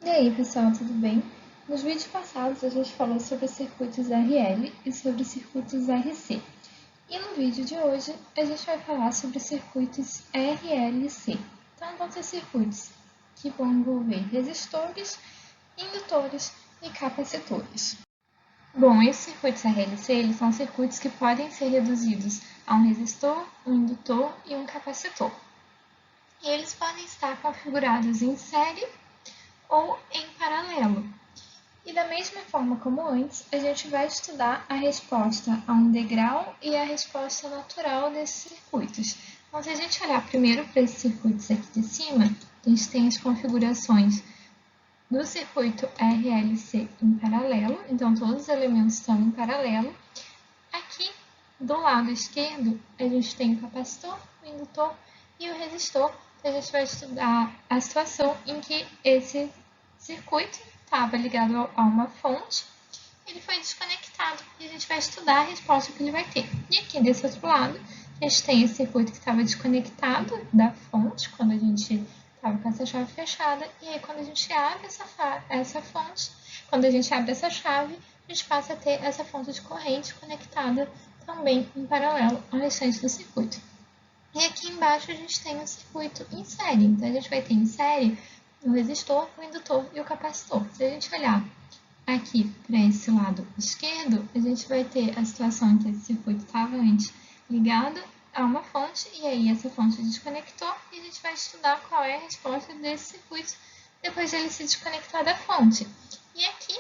E aí, pessoal, tudo bem? Nos vídeos passados a gente falou sobre circuitos RL e sobre circuitos RC. E no vídeo de hoje a gente vai falar sobre circuitos RLC. Então vão ser circuitos que vão envolver resistores, indutores e capacitores. Bom, esses circuitos RLC eles são circuitos que podem ser reduzidos a um resistor, um indutor e um capacitor. E eles podem estar configurados em série ou em paralelo. E da mesma forma como antes, a gente vai estudar a resposta a um degrau e a resposta natural desses circuitos. Então, se a gente olhar primeiro para esses circuitos aqui de cima, a gente tem as configurações do circuito RLC em paralelo, então todos os elementos estão em paralelo. Aqui, do lado esquerdo, a gente tem o capacitor, o indutor e o resistor. A gente vai estudar a situação em que esse circuito estava ligado a uma fonte, ele foi desconectado e a gente vai estudar a resposta que ele vai ter. E aqui desse outro lado, a gente tem esse circuito que estava desconectado da fonte, quando a gente estava com essa chave fechada, e aí quando a gente abre essa fonte, quando a gente abre essa chave, a gente passa a ter essa fonte de corrente conectada também em paralelo ao restante do circuito. E aqui embaixo a gente tem um circuito em série, então a gente vai ter em série o resistor, o indutor e o capacitor. Se a gente olhar aqui para esse lado esquerdo, a gente vai ter a situação em que esse circuito estava antes ligado a uma fonte, e aí essa fonte desconectou, e a gente vai estudar qual é a resposta desse circuito depois de ele se desconectar da fonte. E aqui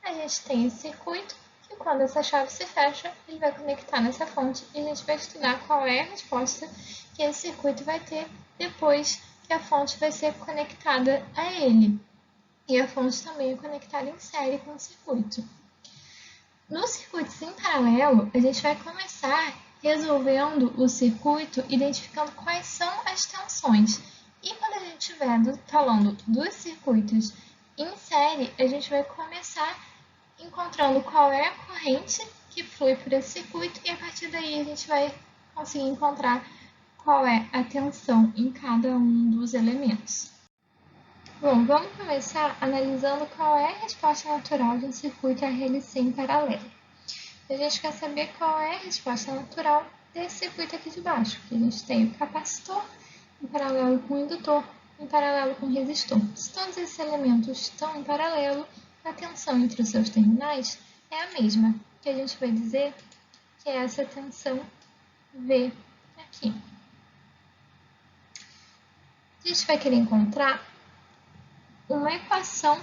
a gente tem esse circuito que quando essa chave se fecha, ele vai conectar nessa fonte, e a gente vai estudar qual é a resposta que esse circuito vai ter depois que a fonte vai ser conectada a ele. E a fonte também é conectada em série com o circuito. Nos circuitos em paralelo, a gente vai começar resolvendo o circuito, identificando quais são as tensões. E quando a gente estiver falando dos circuitos em série, a gente vai começar encontrando qual é a corrente que flui por esse circuito, e a partir daí a gente vai conseguir encontrar qual é a tensão em cada um dos elementos. Bom, vamos começar analisando qual é a resposta natural de um circuito RLC em paralelo. A gente quer saber qual é a resposta natural desse circuito aqui de baixo, que a gente tem o capacitor em paralelo com o indutor, em paralelo com o resistor. Se todos esses elementos estão em paralelo, a tensão entre os seus terminais é a mesma, que a gente vai dizer que é essa tensão V aqui. A gente vai querer encontrar uma equação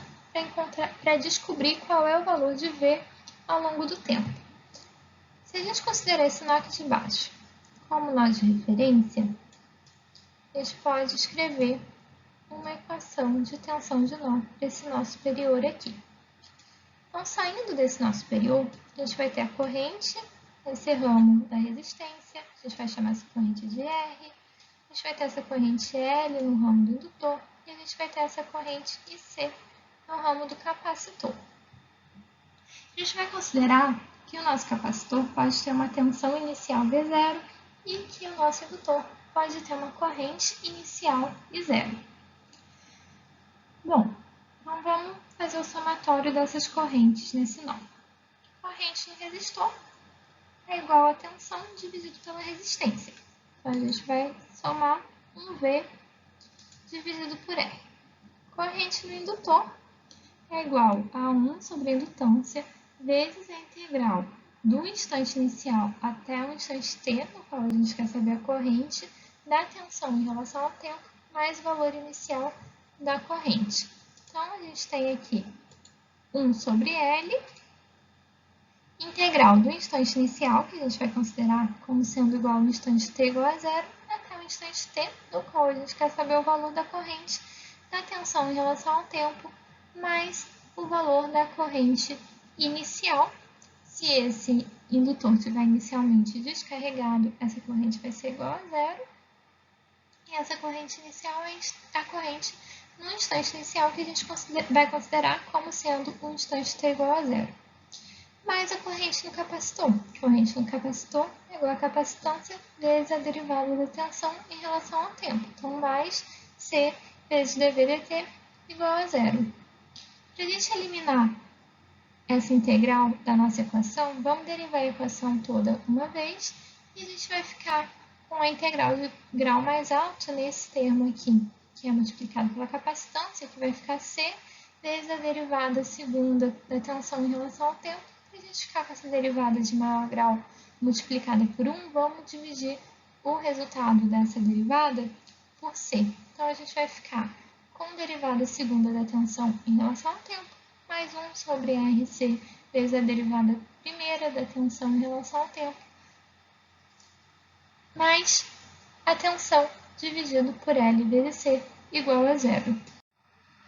para descobrir qual é o valor de V ao longo do tempo. Se a gente considerar esse nó aqui de baixo como nó de referência, a gente pode escrever uma equação de tensão de nó para esse nó superior aqui. Então, saindo desse nó superior, a gente vai ter a corrente nesse ramo da resistência, a gente vai chamar essa corrente de R, a gente vai ter essa corrente L no ramo do indutor, e a gente vai ter essa corrente IC no ramo do capacitor. A gente vai considerar que o nosso capacitor pode ter uma tensão inicial V0 e que o nosso indutor pode ter uma corrente inicial I0. Bom, então vamos fazer o somatório dessas correntes nesse nó. Corrente no resistor é igual a tensão dividido pela resistência. Então, a gente vai somar um V dividido por R. Corrente no indutor é igual a 1 sobre a indutância vezes a integral do instante inicial até o instante t, no qual a gente quer saber a corrente, da tensão em relação ao tempo, mais o valor inicial da corrente. Então, a gente tem aqui 1 sobre L, integral do instante inicial, que a gente vai considerar como sendo igual ao instante t igual a zero, até o instante t, no qual a gente quer saber o valor da corrente, da tensão em relação ao tempo, mais o valor da corrente inicial. Se esse indutor estiver inicialmente descarregado, essa corrente vai ser igual a zero. E essa corrente inicial é a corrente no instante inicial, que a gente vai considerar como sendo um instante t igual a zero. Mais a corrente no capacitor. Corrente no capacitor é igual a capacitância vezes a derivada da tensão em relação ao tempo. Então, mais C vezes dV dt igual a zero. Para a gente eliminar essa integral da nossa equação, vamos derivar a equação toda uma vez e a gente vai ficar com a integral de grau mais alto nesse termo aqui, que é multiplicado pela capacitância, que vai ficar C vezes a derivada segunda da tensão em relação ao tempo. Para a gente ficar com essa derivada de maior grau multiplicada por 1, vamos dividir o resultado dessa derivada por C. Então, a gente vai ficar com derivada segunda da tensão em relação ao tempo, mais 1 sobre RC vezes a derivada primeira da tensão em relação ao tempo, mais a tensão dividido por L vezes C igual a zero.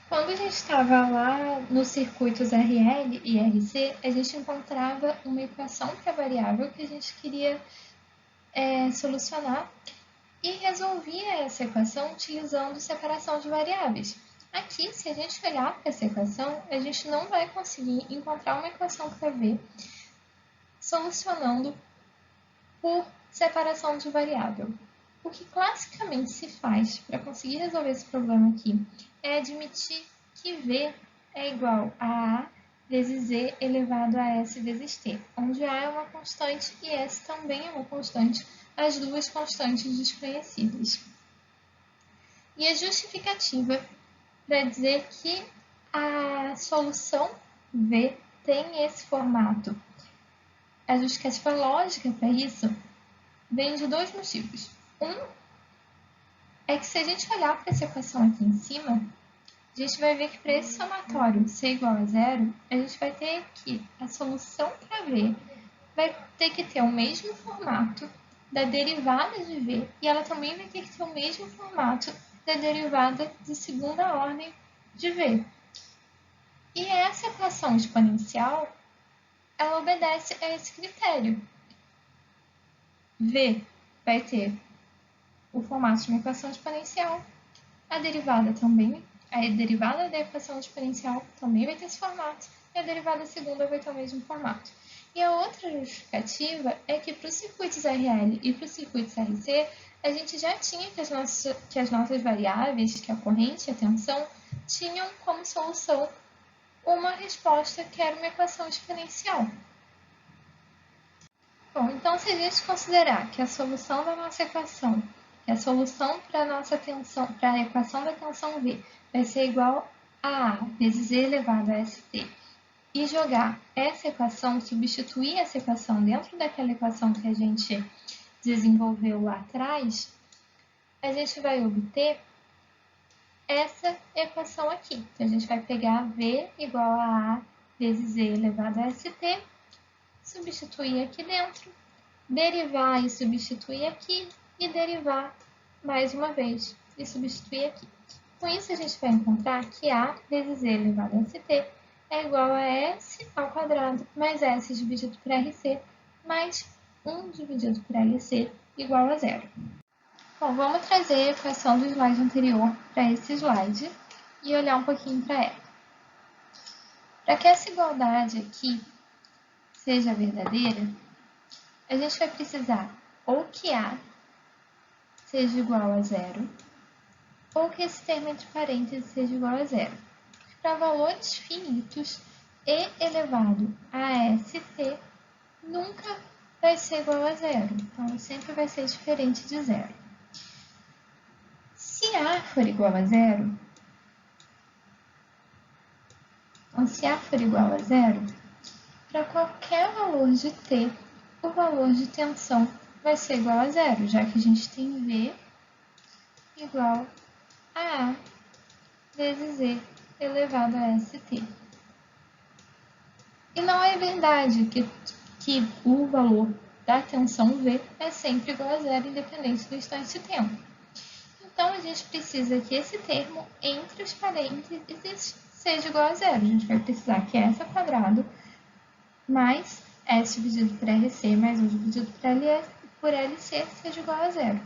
Quando a gente estava lá nos circuitos RL e RC, a gente encontrava uma equação para a variável que a gente queria solucionar e resolvia essa equação utilizando separação de variáveis. Aqui, se a gente olhar para essa equação, a gente não vai conseguir encontrar uma equação para V solucionando por separação de variável. O que classicamente se faz para conseguir resolver esse problema aqui é admitir que V é igual a A vezes Z elevado a S vezes T, onde A é uma constante e S também é uma constante, as duas constantes desconhecidas. E a justificativa para dizer que a solução V tem esse formato. A justificativa lógica para isso vem de dois motivos. Um é que se a gente olhar para essa equação aqui em cima, a gente vai ver que para esse somatório ser igual a zero, a gente vai ter que a solução para V vai ter que ter o mesmo formato da derivada de V e ela também vai ter que ter o mesmo formato da derivada de segunda ordem de V. E essa equação exponencial, ela obedece a esse critério. V vai ter o formato de uma equação exponencial, a derivada da equação exponencial também vai ter esse formato, e a derivada segunda vai ter o mesmo formato. E a outra justificativa é que para os circuitos RL e para os circuitos RC, a gente já tinha que as nossas variáveis, que a corrente e a tensão, tinham como solução uma resposta que era uma equação exponencial. Bom, então se a gente considerar que a solução da nossa equação, que a solução para a nossa tensão, para a equação da tensão V, vai ser igual a A vezes E elevado a ST, e jogar essa equação, substituir essa equação dentro daquela equação que a gente desenvolveu lá atrás, a gente vai obter essa equação aqui. Então, a gente vai pegar V igual a A vezes E elevado a ST, substituir aqui dentro, derivar e substituir aqui, e derivar mais uma vez e substituir aqui. Com isso, a gente vai encontrar que A vezes E elevado a ST é igual a S ao quadrado mais S dividido por RC mais 1 dividido por LC igual a zero. Bom, vamos trazer a equação do slide anterior para esse slide e olhar um pouquinho para ela. Para que essa igualdade aqui seja verdadeira, a gente vai precisar ou que A seja igual a zero, ou que esse termo entre parênteses seja igual a zero. Para valores finitos, E elevado a ST nunca vai ser igual a zero, então sempre vai ser diferente de zero. Se A for igual a zero, para qualquer valor de T, o valor de tensão vai ser igual a zero, já que a gente tem V igual a A vezes E elevado a ST. E não é verdade que o valor da tensão V é sempre igual a zero, independente do instante de tempo. Então, a gente precisa que esse termo entre os parênteses seja igual a zero. A gente vai precisar que S ao quadrado mais S dividido por RC mais 1 dividido por LC seja igual a zero.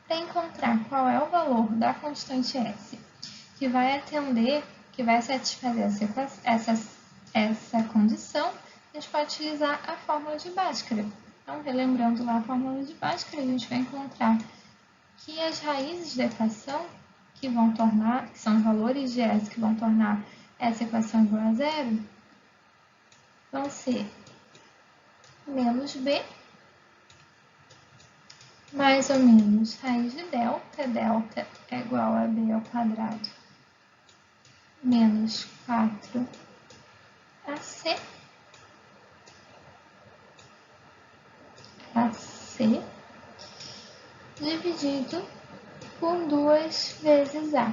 Para encontrar qual é o valor da constante S que vai atender, que vai satisfazer essa condição, a gente pode utilizar a fórmula de Bhaskara. Então, relembrando lá a fórmula de Bhaskara, a gente vai encontrar que as raízes da equação, que são os valores de S que vão tornar essa equação igual a zero, vão ser menos b mais ou menos raiz de delta, delta é igual a b ao quadrado, menos 4ac, dividido por 2 vezes a.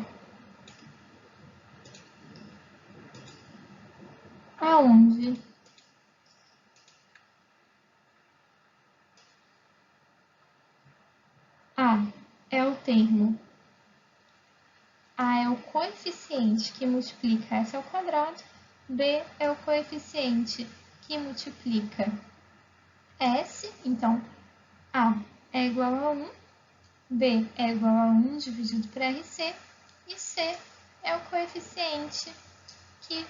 Aonde A é o termo, A é o coeficiente que multiplica S ao quadrado, B é o coeficiente que multiplica S, então A é igual a 1, B é igual a 1 dividido por RC, e C é o coeficiente que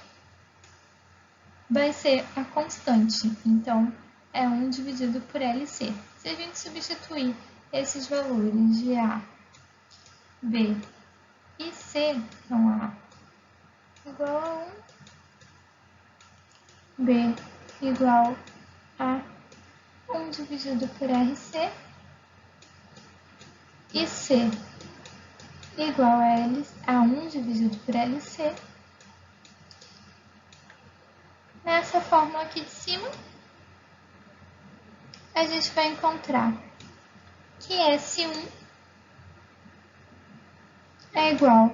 vai ser a constante, então é 1 dividido por LC. Se a gente substituir esses valores de A, B e C, então A igual a 1, B igual a 1 dividido por RC e C igual a 1 dividido por LC. Nessa fórmula aqui de cima, a gente vai encontrar que S1 é igual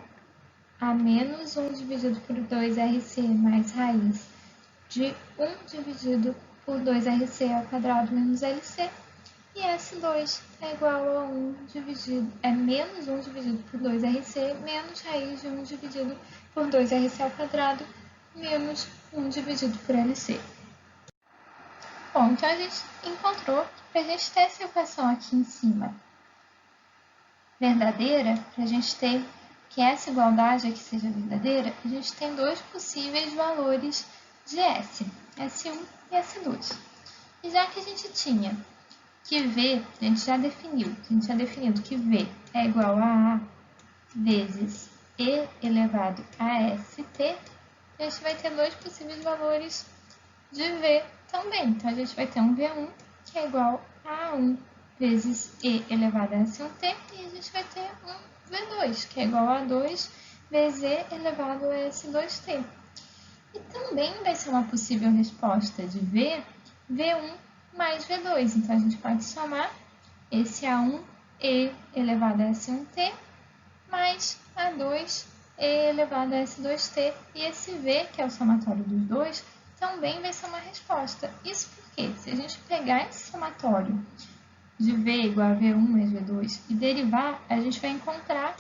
a menos 1 dividido por 2RC mais raiz de 1 dividido por 2RC ao quadrado menos LC. E S2 é igual a menos 1 dividido por 2RC menos raiz de 1 dividido por 2RC ao quadrado menos 1 dividido por LC. Bom, então a gente encontrou que para a gente ter essa equação aqui em cima verdadeira, para a gente ter que essa igualdade aqui seja verdadeira, a gente tem dois possíveis valores de S, S1 e S2. E já que a gente tinha que V, a gente já definiu que V é igual a A vezes E elevado a ST, a gente vai ter dois possíveis valores de V também. Então, a gente vai ter um V1, que é igual a 1 vezes E elevado a S1T, e a gente vai ter um V2, que é igual a 2 vezes E elevado a S2T. E também vai ser uma possível resposta de V, V1 mais V2. Então, a gente pode somar esse A1, E elevado a S1T, mais A2, E elevado a S2T. E esse V, que é o somatório dos dois, também vai ser uma resposta. Isso porque, se a gente pegar esse somatório de V igual a V1 mais V2 e derivar, a gente vai encontrar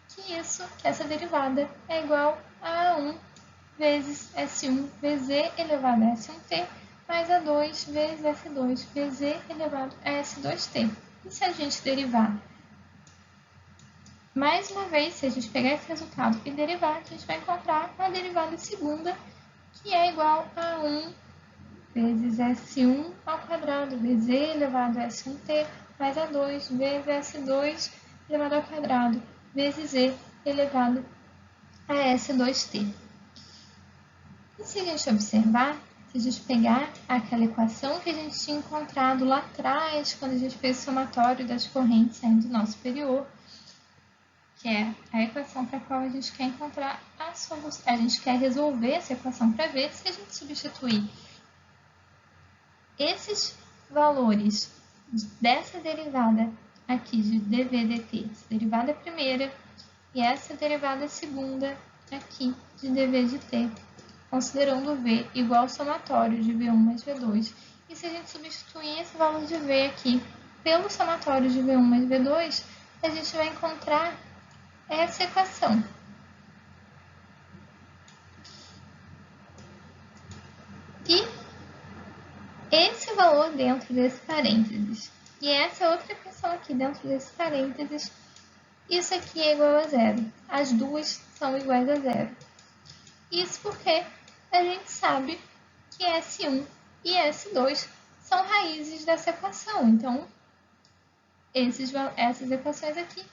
que essa derivada é igual a A1 vezes S1 vezes E elevado a S1T, mais A2 vezes S2 vezes E elevado a S2T. E se a gente derivar, mais uma vez, se a gente pegar esse resultado e derivar, a gente vai encontrar a derivada segunda, que é igual a 1 vezes S1 ao quadrado vezes E elevado a S1T, mais A2 vezes S2 elevado ao quadrado vezes E elevado a S2T. E se a gente observar, se a gente pegar aquela equação que a gente tinha encontrado lá atrás, quando a gente fez o somatório das correntes saindo do nó superior, que é a equação para a qual a gente quer encontrar a solução, a gente quer resolver essa equação para ver se a gente substituir esses valores dessa derivada aqui de dv dt, essa derivada primeira, e essa derivada segunda aqui de dv de t, considerando V igual ao somatório de V1 mais V2. E se a gente substituir esse valor de V aqui pelo somatório de V1 mais V2, a gente vai encontrar essa equação. E esse valor dentro desse parênteses. E essa outra equação aqui dentro desse parênteses. Isso aqui é igual a zero. As duas são iguais a zero. Isso porque a gente sabe que S1 e S2 são raízes dessa equação. Então, essas equações aqui,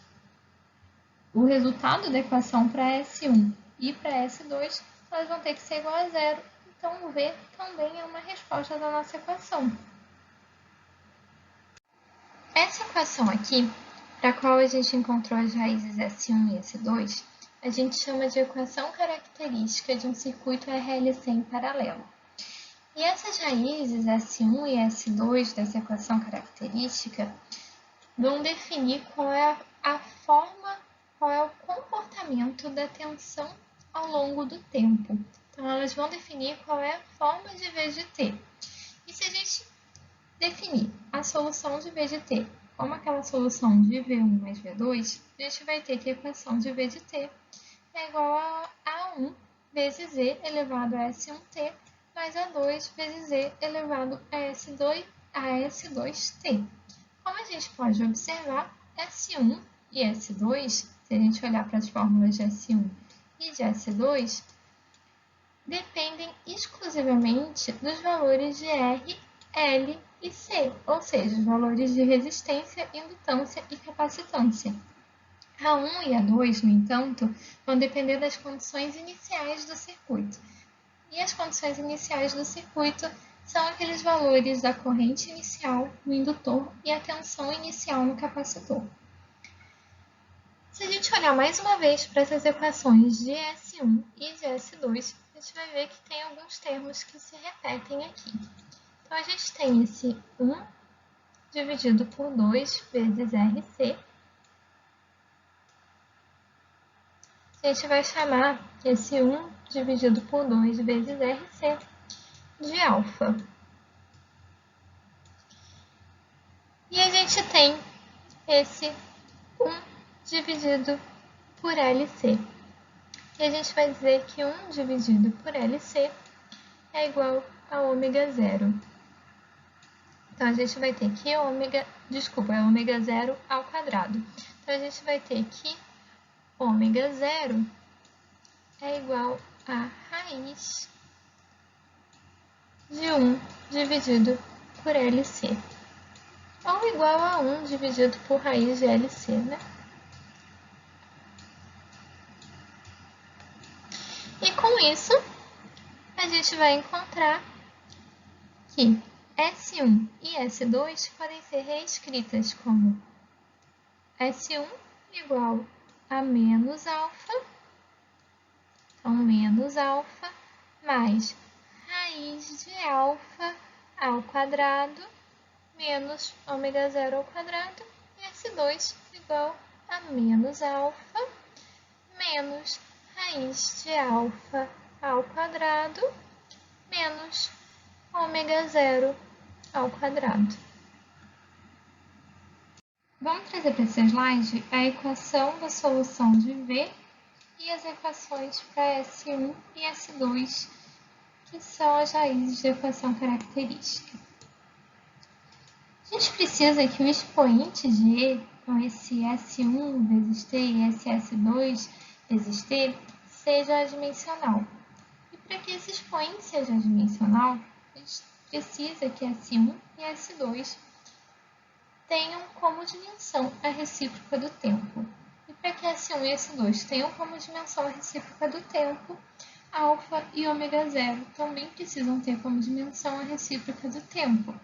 o resultado da equação para S1 e para S2 elas vão ter que ser igual a zero. Então, o V também é uma resposta da nossa equação. Essa equação aqui, para a qual a gente encontrou as raízes S1 e S2, a gente chama de equação característica de um circuito RLC em paralelo. E essas raízes S1 e S2 dessa equação característica vão definir qual é a forma, qual é o comportamento da tensão ao longo do tempo. Então, elas vão definir qual é a forma de V de T. E se a gente definir a solução de V de T como aquela solução de V1 mais V2, a gente vai ter que a equação de V de T é igual a A1 vezes Z elevado a S1T mais A2 vezes Z elevado a S2T. Como a gente pode observar, S1 e S2, se a gente olhar para as fórmulas de S1 e de S2, dependem exclusivamente dos valores de R, L e C, ou seja, os valores de resistência, indutância e capacitância. A1 e A2, no entanto, vão depender das condições iniciais do circuito. E as condições iniciais do circuito são aqueles valores da corrente inicial no indutor e a tensão inicial no capacitor. Se a gente olhar mais uma vez para essas equações de S1 e de S2, a gente vai ver que tem alguns termos que se repetem aqui. Então, a gente tem esse 1 dividido por 2 vezes RC. A gente vai chamar esse 1 dividido por 2 vezes RC de alfa. E a gente tem esse 1 dividido por LC. E a gente vai dizer que 1 dividido por LC é igual a ômega zero. Então, a gente vai ter que é ômega zero ao quadrado. Então, a gente vai ter que ômega zero é igual a raiz de 1 dividido por LC. Ou igual a 1 dividido por raiz de LC, né? E com isso, a gente vai encontrar que S1 e S2 podem ser reescritas como S1 igual a menos alfa, então menos alfa, mais raiz de alfa ao quadrado, menos ômega zero ao quadrado, e S2 igual a menos alfa, menos raiz de alfa ao quadrado, menos ômega zero ao quadrado. Vamos trazer para esse slide a equação da solução de V e as equações para S1 e S2, que são as raízes da equação característica. A gente precisa que o expoente de E, então esse S1 vezes T e esse S2 vezes T, seja adimensional. E para que esse expoente seja adimensional, a gente precisa que S1 e S2 tenham como dimensão a recíproca do tempo. E para que S1 e S2 tenham como dimensão a recíproca do tempo, alfa e ômega zero também precisam ter como dimensão a recíproca do tempo.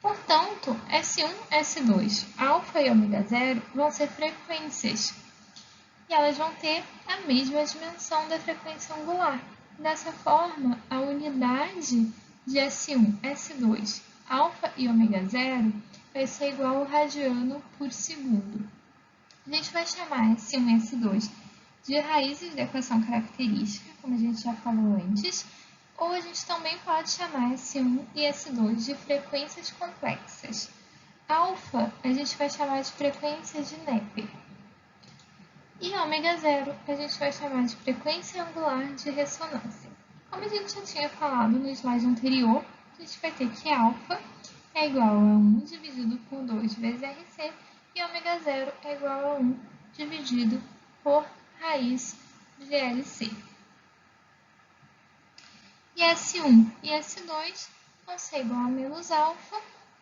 Portanto, S1, S2, alfa e ômega zero vão ser frequências e elas vão ter a mesma dimensão da frequência angular. Dessa forma, a unidade de S1, S2, alfa e ômega zero vai ser igual ao radiano por segundo. A gente vai chamar S1 e S2 de raízes da equação característica, como a gente já falou antes, ou a gente também pode chamar S1 e S2 de frequências complexas. Alfa a gente vai chamar de frequência de Neper. E ômega zero a gente vai chamar de frequência angular de ressonância. Como a gente já tinha falado no slide anterior, a gente vai ter que alfa é igual a 1 dividido por 2 vezes RC e ômega zero é igual a 1 dividido por raiz de LC. E S1 e S2 vão ser igual a menos alfa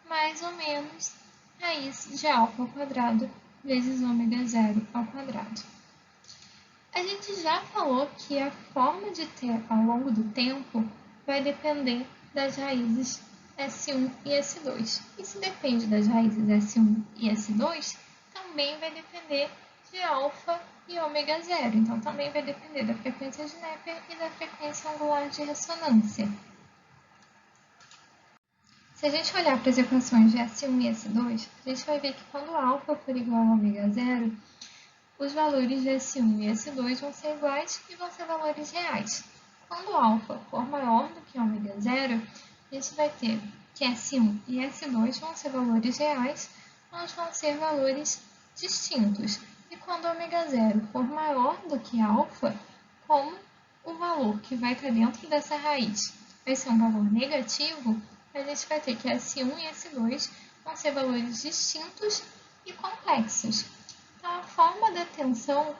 mais ou menos raiz de alfa ao quadrado vezes ômega zero ao quadrado. A gente já falou que a forma de T ao longo do tempo vai depender das raízes S1 e S2. E se depende das raízes S1 e S2, também vai depender de alfa e ômega zero. Então, também vai depender da frequência de Neper e da frequência angular de ressonância. Se a gente olhar para as equações de S1 e S2, a gente vai ver que quando alfa for igual a ômega zero, os valores de S1 e S2 vão ser iguais e vão ser valores reais. Quando alfa for maior do que ômega zero, a gente vai ter que S1 e S2 vão ser valores reais, mas vão ser valores distintos. E quando ômega zero for maior do que alfa, como o valor que vai estar dentro dessa raiz vai ser um valor negativo, a gente vai ter que S1 e S2 vão ser valores distintos e complexos. Então, a forma da tensão,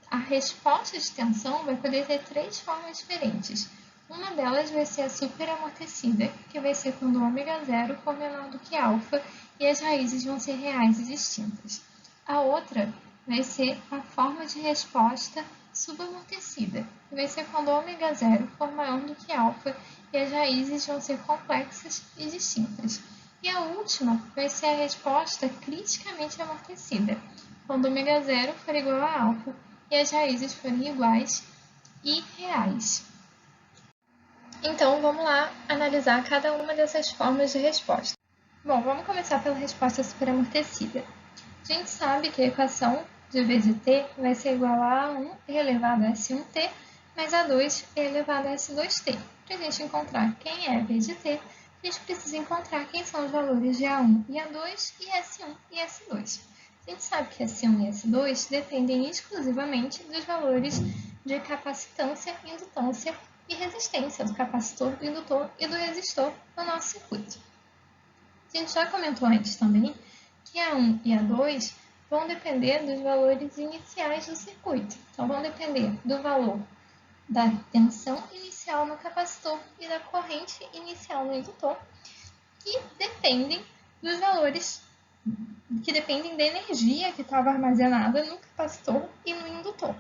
a resposta de tensão vai poder ter três formas diferentes. Uma delas vai ser a superamortecida, que vai ser quando o ômega zero for menor do que alfa e as raízes vão ser reais e distintas. A outra vai ser a forma de resposta subamortecida, que vai ser quando o ômega zero for maior do que alfa e as raízes vão ser complexas e distintas. E a última vai ser a resposta criticamente amortecida, quando ômega zero for igual a alfa e as raízes forem iguais e reais. Então, vamos lá analisar cada uma dessas formas de resposta. Bom, vamos começar pela resposta superamortecida. A gente sabe que a equação de V de t vai ser igual a A1 elevado a S1t mais A2 elevado a S2t. Para a gente encontrar quem é V de t, a gente precisa encontrar quem são os valores de A1 e A2 e S1 e S2. A gente sabe que S1 e S2 dependem exclusivamente dos valores de capacitância, indutância e resistência do capacitor, do indutor e do resistor no nosso circuito. A gente já comentou antes também que A1 e A2 vão depender dos valores iniciais do circuito. Então, vão depender do valor da tensão inicial no capacitor e da corrente inicial no indutor, que dependem dos valores que dependem da energia que estava armazenada no capacitor e no indutor.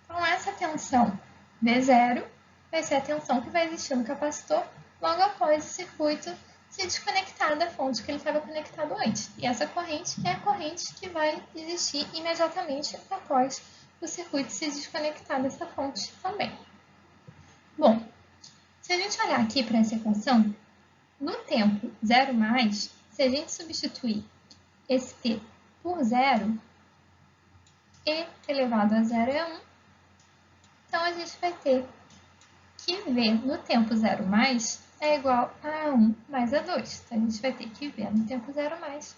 Então, essa tensão V0 vai ser a tensão que vai existir no capacitor logo após o circuito se desconectar da fonte que ele estava conectado antes. E essa corrente é a corrente que vai existir imediatamente após o circuito se desconectar dessa fonte também. Bom, se a gente olhar aqui para essa equação, no tempo 0 mais, se a gente substituir esse t por 0, e elevado a 0 é 1, então a gente vai ter que V no tempo 0 mais é igual a 1 mais A2. Então, a gente vai ter que V no tempo 0 mais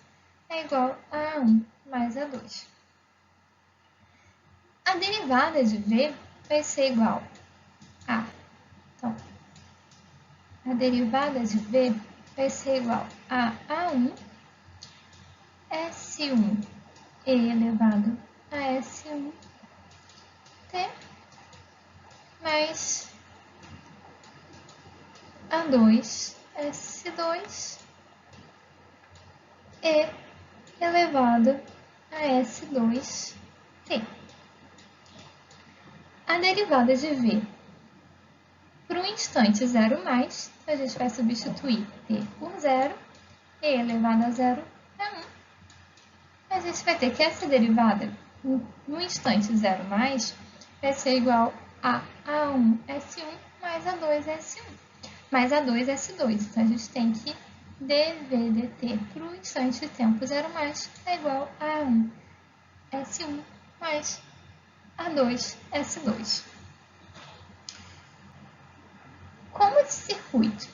é igual a 1 mais A2. A derivada de V vai ser igual a... Então, a derivada de V vai ser igual a A1 S1 e elevado a S1 T mais A2 S2 e elevado a S2T. A derivada de V para o instante 0 mais, a gente vai substituir T por 0 e elevado a 0 é 1. A gente vai ter que essa derivada no instante 0 mais vai ser igual a A1 S1 mais A2 S1 mais A2 S2. Então, a gente tem que dV dt para o instante de tempo 0 mais é igual a A1 S1 mais A2 S2. Como esse circuito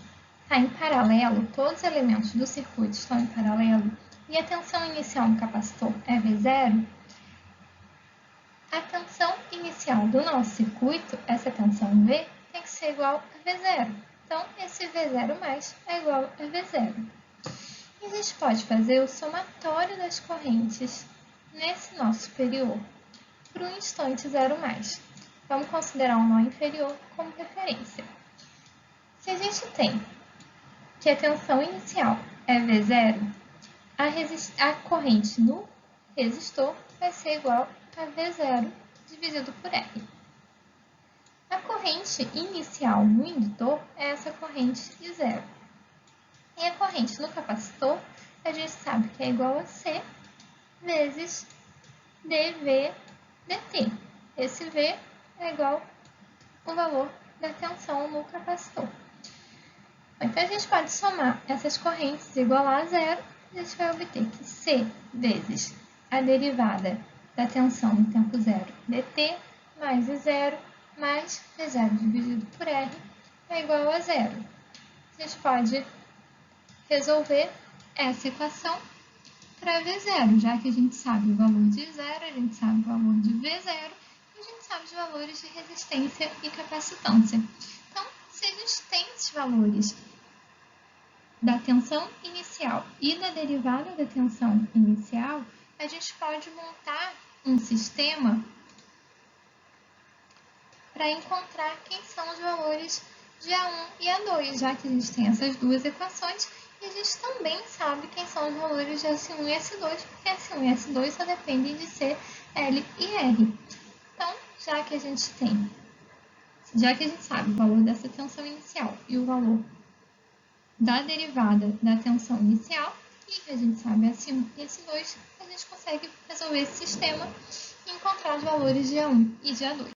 está em paralelo, todos os elementos do circuito estão em paralelo, e a tensão inicial no capacitor é V0, a tensão inicial do nosso circuito, essa tensão V, tem que ser igual a V0. Então, esse V0 mais é igual a V0. E a gente pode fazer o somatório das correntes nesse nosso superior para o instante 0 mais. Vamos considerar um nó inferior como referência. Se a gente tem que a tensão inicial é V0, a corrente no resistor vai ser igual a V0 dividido por R. A corrente inicial no indutor é essa corrente I0. E a corrente no capacitor, a gente sabe que é igual a C vezes dV dt. Esse V é igual ao valor da tensão no capacitor. Então, a gente pode somar essas correntes e igualar a zero. A gente vai obter que C vezes a derivada da tensão no tempo zero dt mais I0 mais V0 dividido por R é igual a zero. A gente pode resolver essa equação para V0, já que a gente sabe o valor de I0, a gente sabe o valor de V0 e a gente sabe os valores de resistência e capacitância. Então, se a gente tem esses valores da tensão inicial e da derivada da tensão inicial, a gente pode montar um sistema para encontrar quem são os valores de A1 e A2, já que a gente tem essas duas equações, e a gente também sabe quem são os valores de S1 e S2, porque S1 e S2 só dependem de C, L e R. Então, já que a gente sabe o valor dessa tensão inicial e o valor da derivada da tensão inicial, e a gente sabe S1 e S2, a gente consegue resolver esse sistema e encontrar os valores de A1 e de A2.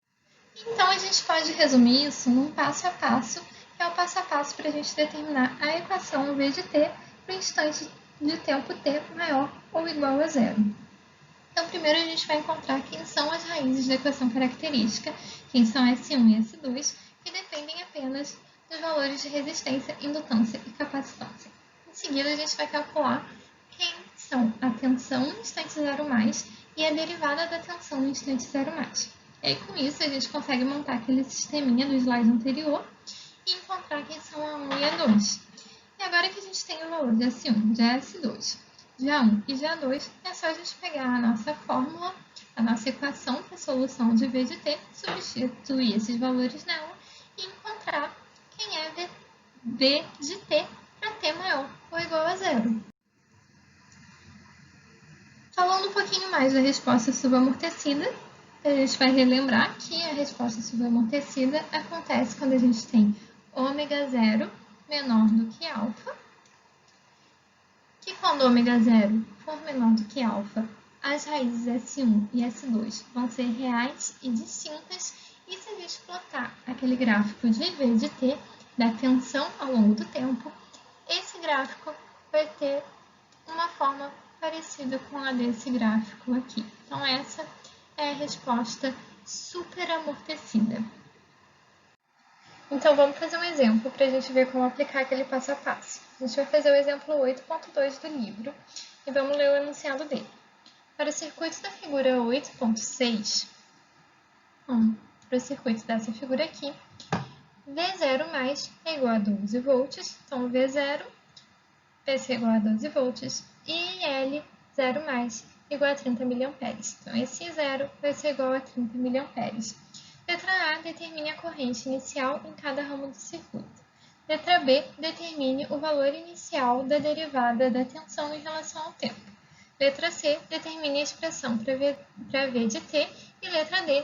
Então, a gente pode resumir isso num passo a passo, que é o passo a passo para a gente determinar a equação V de t para o instante de tempo t maior ou igual a zero. Então, primeiro a gente vai encontrar quem são as raízes da equação característica, quem são S1 e S2, que dependem apenas dos valores de resistência, indutância e capacitância. Em seguida, a gente vai calcular quem são a tensão no instante zero mais e a derivada da tensão no instante zero mais. E aí, com isso, a gente consegue montar aquele sisteminha do slide anterior e encontrar quem são A1 e A2. E agora que a gente tem o valor de S1, de S2, de A1 e de A2, é só a gente pegar a nossa fórmula, a nossa equação para a solução de V de t, substituir esses valores nela e encontrar quem é V de t para t maior ou igual a zero. Falando um pouquinho mais da resposta subamortecida, a gente vai relembrar que a resposta subamortecida acontece quando a gente tem ômega zero menor do que alfa, que quando ômega zero for menor do que alfa, as raízes S1 e S2 vão ser reais e distintas, e se a gente plotar aquele gráfico de V de t da tensão ao longo do tempo, esse gráfico vai ter uma forma parecida com a desse gráfico aqui. Então, essa é a resposta superamortecida. Então, vamos fazer um exemplo para a gente ver como aplicar aquele passo a passo. A gente vai fazer o exemplo 8.2 do livro e vamos ler o enunciado dele. Para o circuito da figura 8.6, para o circuito dessa figura aqui, V0 mais é igual a 12 volts, então V0 vai ser igual a 12 volts, e L0 mais igual a 30 mA. Então, esse 0 vai ser igual a 30 mA. Letra A, determine a corrente inicial em cada ramo do circuito. Letra B, determine o valor inicial da derivada da tensão em relação ao tempo. Letra C, determine a expressão para V de t. E letra D,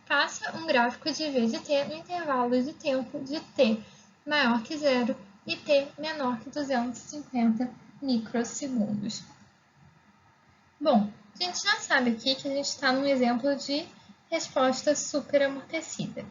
faça um gráfico de V de t no intervalo de tempo de t maior que zero e t menor que 250 microsegundos. Bom, a gente já sabe aqui que a gente está num exemplo de resposta superamortecida.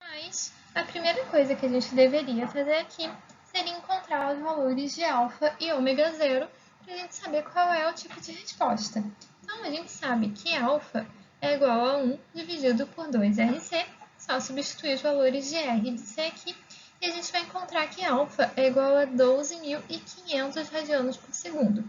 Mas a primeira coisa que a gente deveria fazer aqui seria encontrar os valores de alfa e ômega zero para a gente saber qual é o tipo de resposta. Então, a gente sabe que alfa é igual a 1 dividido por 2RC, só substituir os valores de R e de C aqui, e a gente vai encontrar que alfa é igual a 12.500 radianos por segundo.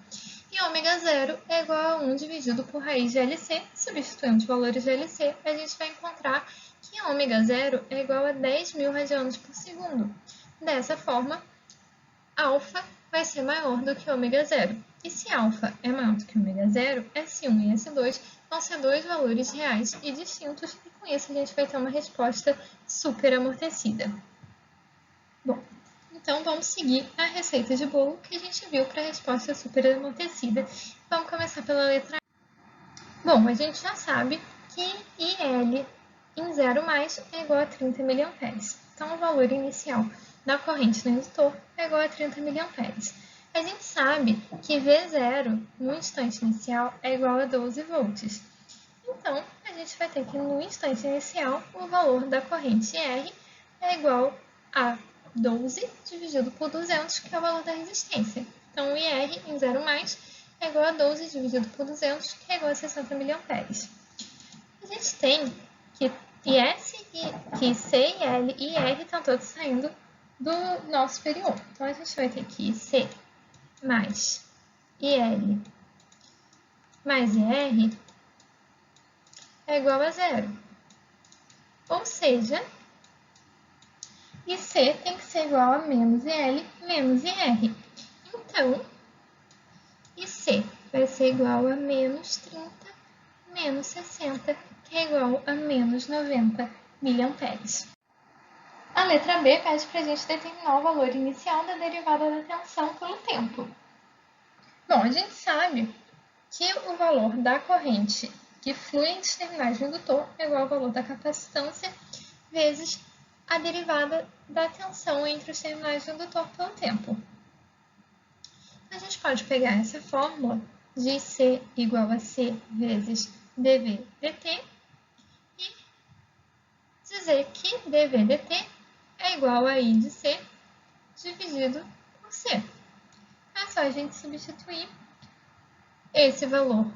E ômega zero é igual a 1 dividido por raiz de LC. Substituindo os valores de LC, a gente vai encontrar que ômega zero é igual a 10.000 radianos por segundo. Dessa forma, alfa vai ser maior do que ômega zero. E se alfa é maior do que ômega zero, S1 e S2 vão ser dois valores reais e distintos, e com isso a gente vai ter uma resposta superamortecida. Bom, então vamos seguir a receita de bolo que a gente viu para a resposta superamortecida. Vamos começar pela letra A. Bom, a gente já sabe que IL em 0 mais é igual a 30 mA. Então, o valor inicial da corrente no indutor é igual a 30 mA. A gente sabe que V0 no instante inicial é igual a 12 volts. Então, a gente vai ter que no instante inicial o valor da corrente R é igual a 12 dividido por 200, que é o valor da resistência. Então, o IR em 0 mais é igual a 12 dividido por 200, que é igual a 60 mA. A gente tem que C, L e R estão todos saindo do nosso superior. Então, a gente vai ter que C mais IL mais IR é igual a 0. Ou seja, IC tem que ser igual a menos IL menos IR. Então, IC vai ser igual a menos 30 menos 60, que é igual a menos 90 mA. A letra B pede para a gente determinar o valor inicial da derivada da tensão pelo tempo. Bom, a gente sabe que o valor da corrente que flui entre os terminais do indutor é igual ao valor da capacitância vezes a derivada da tensão entre os terminais do indutor pelo tempo. A gente pode pegar essa fórmula de C igual a C vezes dV dt e dizer que dV dt é igual a I de C dividido por C. É só a gente substituir esse valor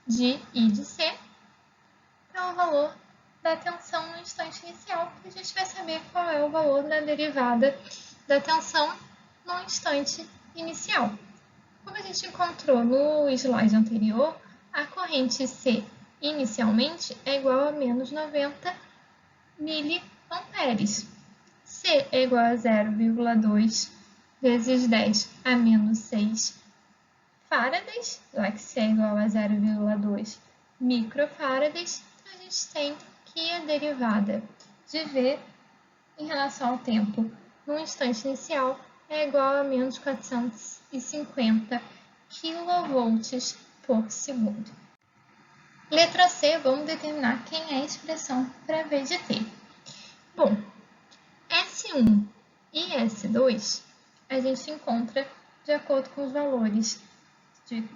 de I de C pelo valor da tensão no instante inicial, e a gente vai saber qual é o valor da derivada da tensão no instante inicial. Como a gente encontrou no slide anterior, a corrente C inicialmente é igual a menos 90 miliamperes. C é igual a 0,2 vezes 10 a menos 6 farads, já que C é igual a 0,2 microfarads, então a gente tem que a derivada de V em relação ao tempo no instante inicial é igual a menos 450 kV por segundo. Letra C, vamos determinar quem é a expressão para V de T. Bom, S1 e S2 a gente encontra de acordo com os valores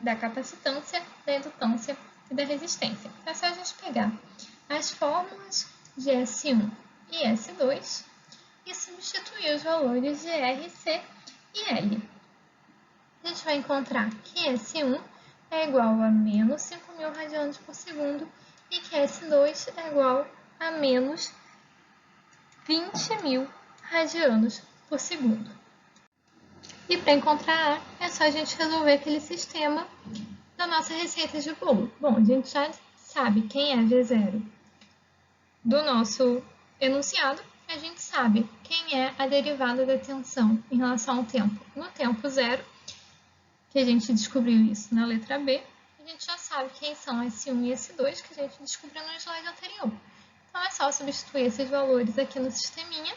da capacitância, da indutância e da resistência. É só a gente pegar as fórmulas de S1 e S2 e substituir os valores de R, C e L. A gente vai encontrar que S1 é igual a menos 5.000 radianos por segundo e que S2 é igual a menos 20.000 radianos por segundo. E para encontrar A, é só a gente resolver aquele sistema da nossa receita de bolo. Bom, a gente já sabe quem é V0 do nosso enunciado, a gente sabe quem é a derivada da tensão em relação ao tempo no tempo zero, que a gente descobriu isso na letra B. A gente já sabe quem são S1 e S2, que a gente descobriu no slide anterior. Então, é só substituir esses valores aqui no sisteminha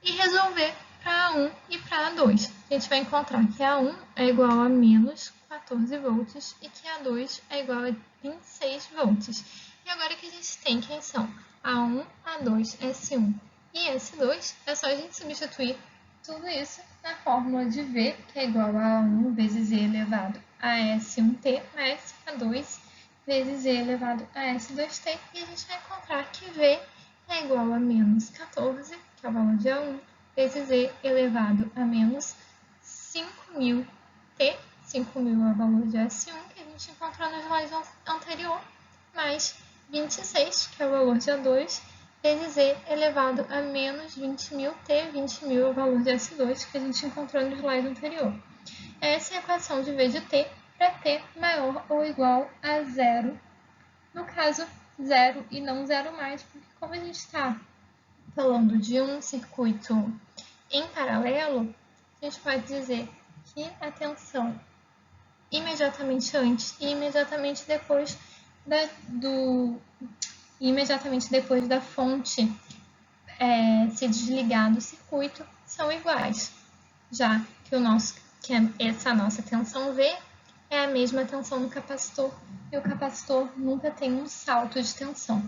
e resolver para A1 e para A2. A gente vai encontrar que A1 é igual a menos 14 volts e que A2 é igual a 26 volts. E agora que a gente tem quem são A1, A2, S1 e S2, é só a gente substituir tudo isso na fórmula de V, que é igual a A1 vezes E elevado a S1T mais A2 vezes E elevado a S2T, e a gente vai encontrar que V é igual a menos 14, que é o valor de A1, vezes E elevado a menos 5.000T, 5.000 é o valor de S1, que a gente encontrou no slide anterior, mais 26, que é o valor de A2, vezes E elevado a menos 20.000T, 20.000 é o valor de S2, que a gente encontrou no slide anterior. Essa é a equação de V de T para T maior ou igual a zero. No caso, 0 e não 0 mais, porque como a gente está falando de um circuito em paralelo, a gente pode dizer que a tensão imediatamente antes e imediatamente depois da fonte se desligar do circuito são iguais, já que essa nossa tensão V é a mesma tensão no capacitor e o capacitor nunca tem um salto de tensão.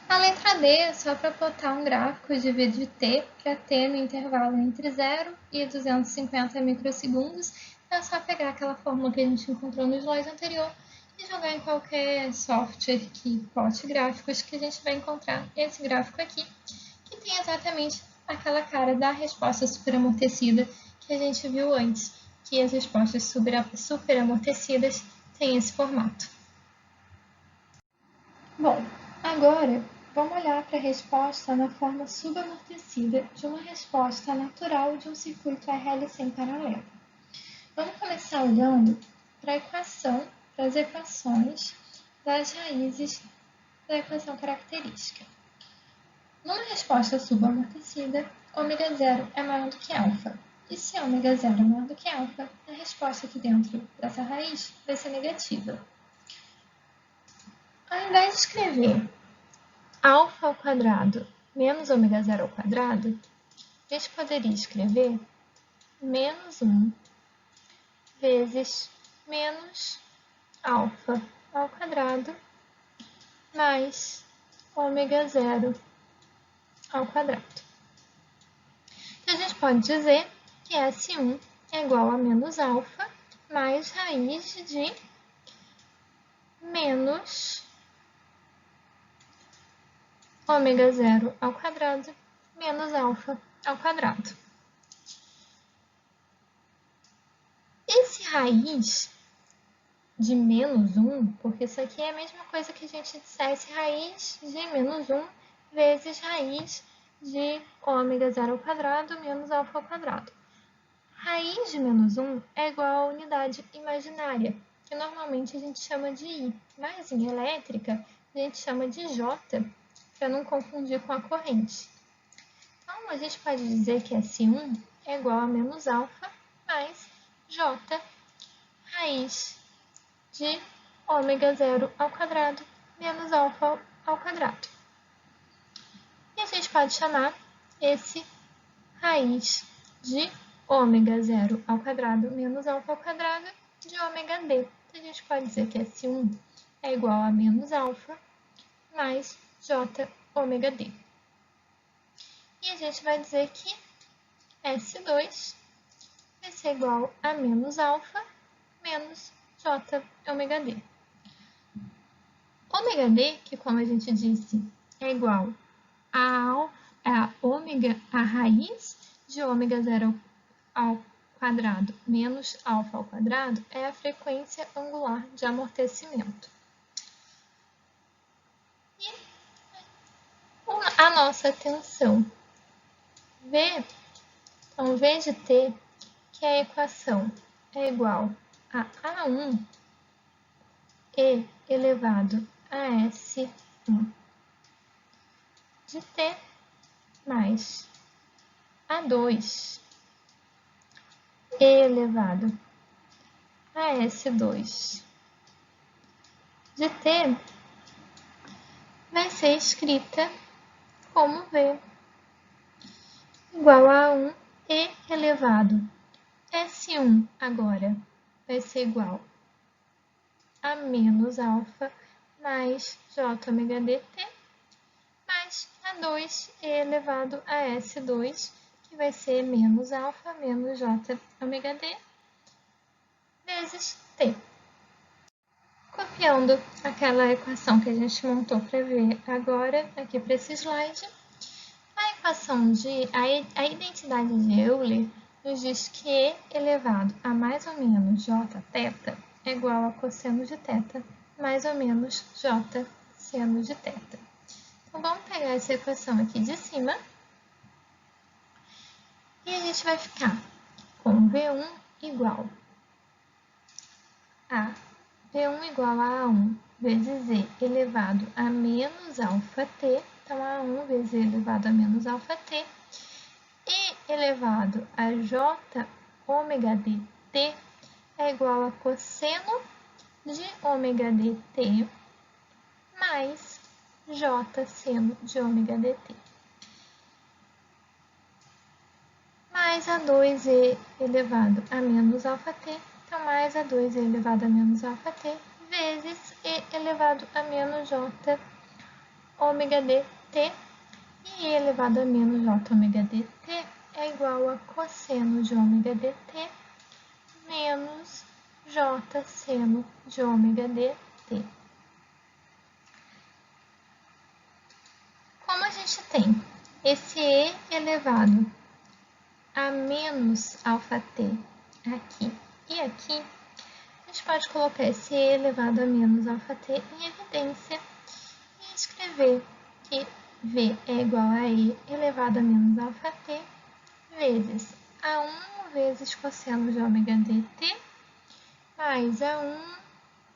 A letra D é só para botar um gráfico de V de t para t no intervalo entre 0 e 250 microsegundos. É só pegar aquela fórmula que a gente encontrou no slide anterior e jogar em qualquer software que plote gráficos que a gente vai encontrar esse gráfico aqui, que tem exatamente aquela cara da resposta superamortecida que a gente viu antes, que as respostas superamortecidas têm esse formato. Bom, agora vamos olhar para a resposta na forma subamortecida de uma resposta natural de um circuito RLC em paralelo. Vamos começar olhando para a equação, para as equações das raízes da equação característica. Numa resposta subamortecida, ω0 é maior do que α. E se ω0 é maior do que α, a resposta aqui dentro dessa raiz vai ser negativa. Ao invés de escrever α ao quadrado menos ω0 ao quadrado, a gente poderia escrever menos 1 vezes menos α ao quadrado mais ω0 ao quadrado. Então, a gente pode dizer que S1 é igual a menos α mais raiz de menos ω0 ao quadrado menos α ao quadrado. Esse raiz de menos 1, porque isso aqui é a mesma coisa que a gente dissesse raiz de menos 1 vezes raiz de ω0 ao quadrado menos α ao quadrado. Raiz de menos 1 é igual à unidade imaginária, que normalmente a gente chama de I, mas em elétrica a gente chama de J, para não confundir com a corrente. Então, a gente pode dizer que S1 é igual a menos α mais J raiz de ω0 ao quadrado menos α ao quadrado. E a gente pode chamar esse raiz de ω0 ao quadrado menos α ao quadrado de ωd. Então, a gente pode dizer que S1 é igual a menos α mais jωd. E a gente vai dizer que S2 vai ser igual a menos α menos jωd. ωd, que como a gente disse, é igual a raiz de ω0 ao quadrado menos α ao quadrado, é a frequência angular de amortecimento. E a nossa tensão V, então V de t, que a equação é igual a A1 e elevado a S1 de t mais A2 e elevado a S2 de t vai ser escrita como V igual a 1 e elevado S1 agora vai ser igual a menos α mais jωdt mais A2 e elevado a S2, que vai ser menos α menos jωd vezes t. Copiando aquela equação que a gente montou para ver agora, aqui para esse slide, a equação a identidade de Euler nos diz que E elevado a mais ou menos J θ é igual a cosseno de θ mais ou menos J seno de θ. Então, vamos pegar essa equação aqui de cima e a gente vai ficar com V1 igual a A1 vezes E elevado a menos αt, então A1 vezes E elevado a menos αt, E elevado a jωdt é igual a cosseno de ωdt mais J seno de ωdt. Mais A2E elevado a menos αt, Então, mais A2 elevado a menos alfa t vezes E elevado a menos J ômega dt. E E elevado a menos J ômega dt é igual a cosseno de ômega dt menos J seno de ômega dt. Como a gente tem esse E elevado a menos alfa t aqui e aqui, a gente pode colocar esse E elevado a menos alfa t em evidência e escrever que V é igual a E elevado a menos alfa t vezes A1 vezes cosseno de ômega dt mais A1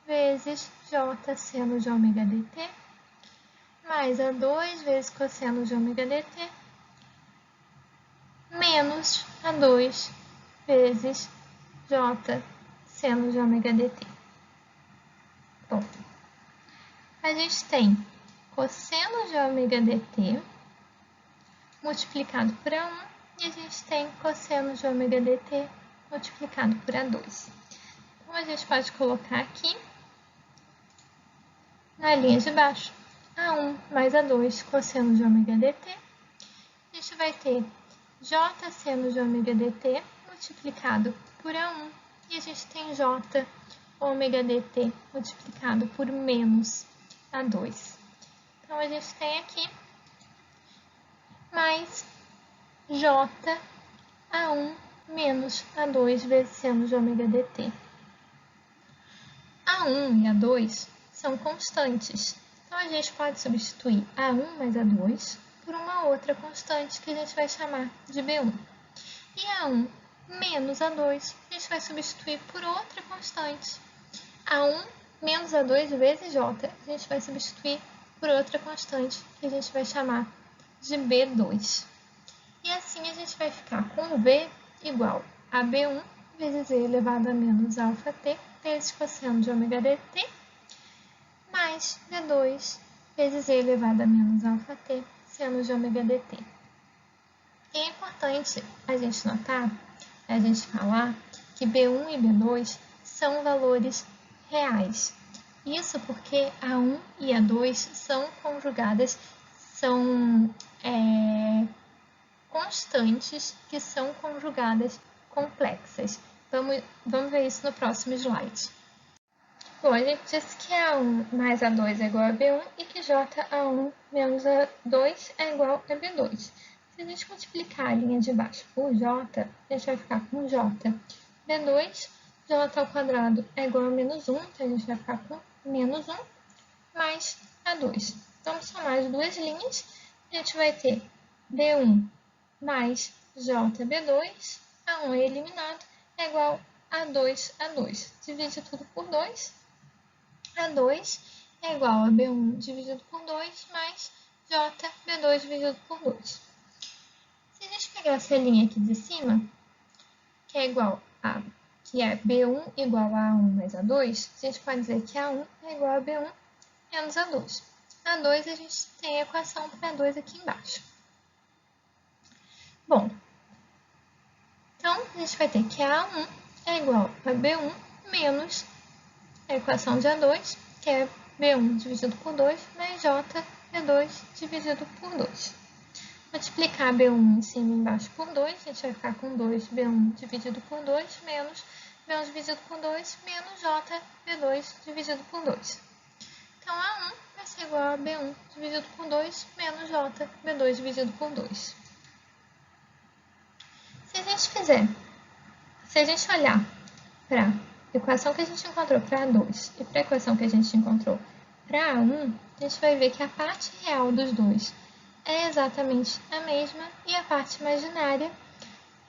vezes J seno de ômega dt mais A2 vezes cosseno de ômega dt menos A2 vezes J seno de ômega dt. Bom, a gente tem cosseno de ômega dt multiplicado por A1 e a gente tem cosseno de ômega dt multiplicado por A2. Então, a gente pode colocar aqui na linha de baixo A1 mais A2 cosseno de ômega dt. A gente vai ter J seno de ômega dt multiplicado por A1 e a gente tem J ômega dt multiplicado por menos A2. Então, a gente tem aqui mais J A1 menos A2 vezes seno de ômega dt. A1 e A2 são constantes, então a gente pode substituir A1 mais A2 por uma outra constante que a gente vai chamar de B1. E A1 menos A2 a gente vai substituir por outra constante. A1 menos A2 vezes J a gente vai substituir por outra constante que a gente vai chamar de B2. E assim a gente vai ficar com V igual a B1 vezes E elevado a menos alfa t vezes cosseno de ômega dt mais B2 vezes E elevado a menos alfa t seno de ômega dt. E é importante a gente notar, a gente falar que B1 e B2 são valores reais. Isso porque A1 e A2 são conjugadas, são constantes que são conjugadas complexas. Vamos ver isso no próximo slide. Bom, a gente disse que A1 mais A2 é igual a B1 e que JA1 menos A2 é igual a B2. Se a gente multiplicar a linha de baixo por J, a gente vai ficar com J. B2, J ao quadrado é igual a menos 1, então a gente vai ficar com menos 1 mais A2. Vamos somar as duas linhas, a gente vai ter B1 mais JB2, A1 é eliminado, é igual a 2A2. Divide tudo por 2. A2 é igual a B1 dividido por 2 mais JB2 dividido por 2. Se a gente pegar essa linha aqui de cima, que é B1 igual a A1 mais A2, a gente pode dizer que A1 é igual a B1 menos A2. A2 a gente tem a equação para A2 aqui embaixo. Bom, então a gente vai ter que A1 é igual a B1 menos a equação de A2, que é B1 dividido por 2, mais JB2 dividido por 2. Multiplicar B1 em cima e embaixo por 2, a gente vai ficar com 2B1 dividido por 2, menos B1 dividido por 2, menos JB2 dividido por 2. Então, A1 vai ser igual a B1 dividido por 2, menos JB2 dividido por 2. Se a gente olhar para a equação que a gente encontrou para A2 e para a equação que a gente encontrou para A1, a gente vai ver que a parte real dos dois é exatamente a mesma e a parte imaginária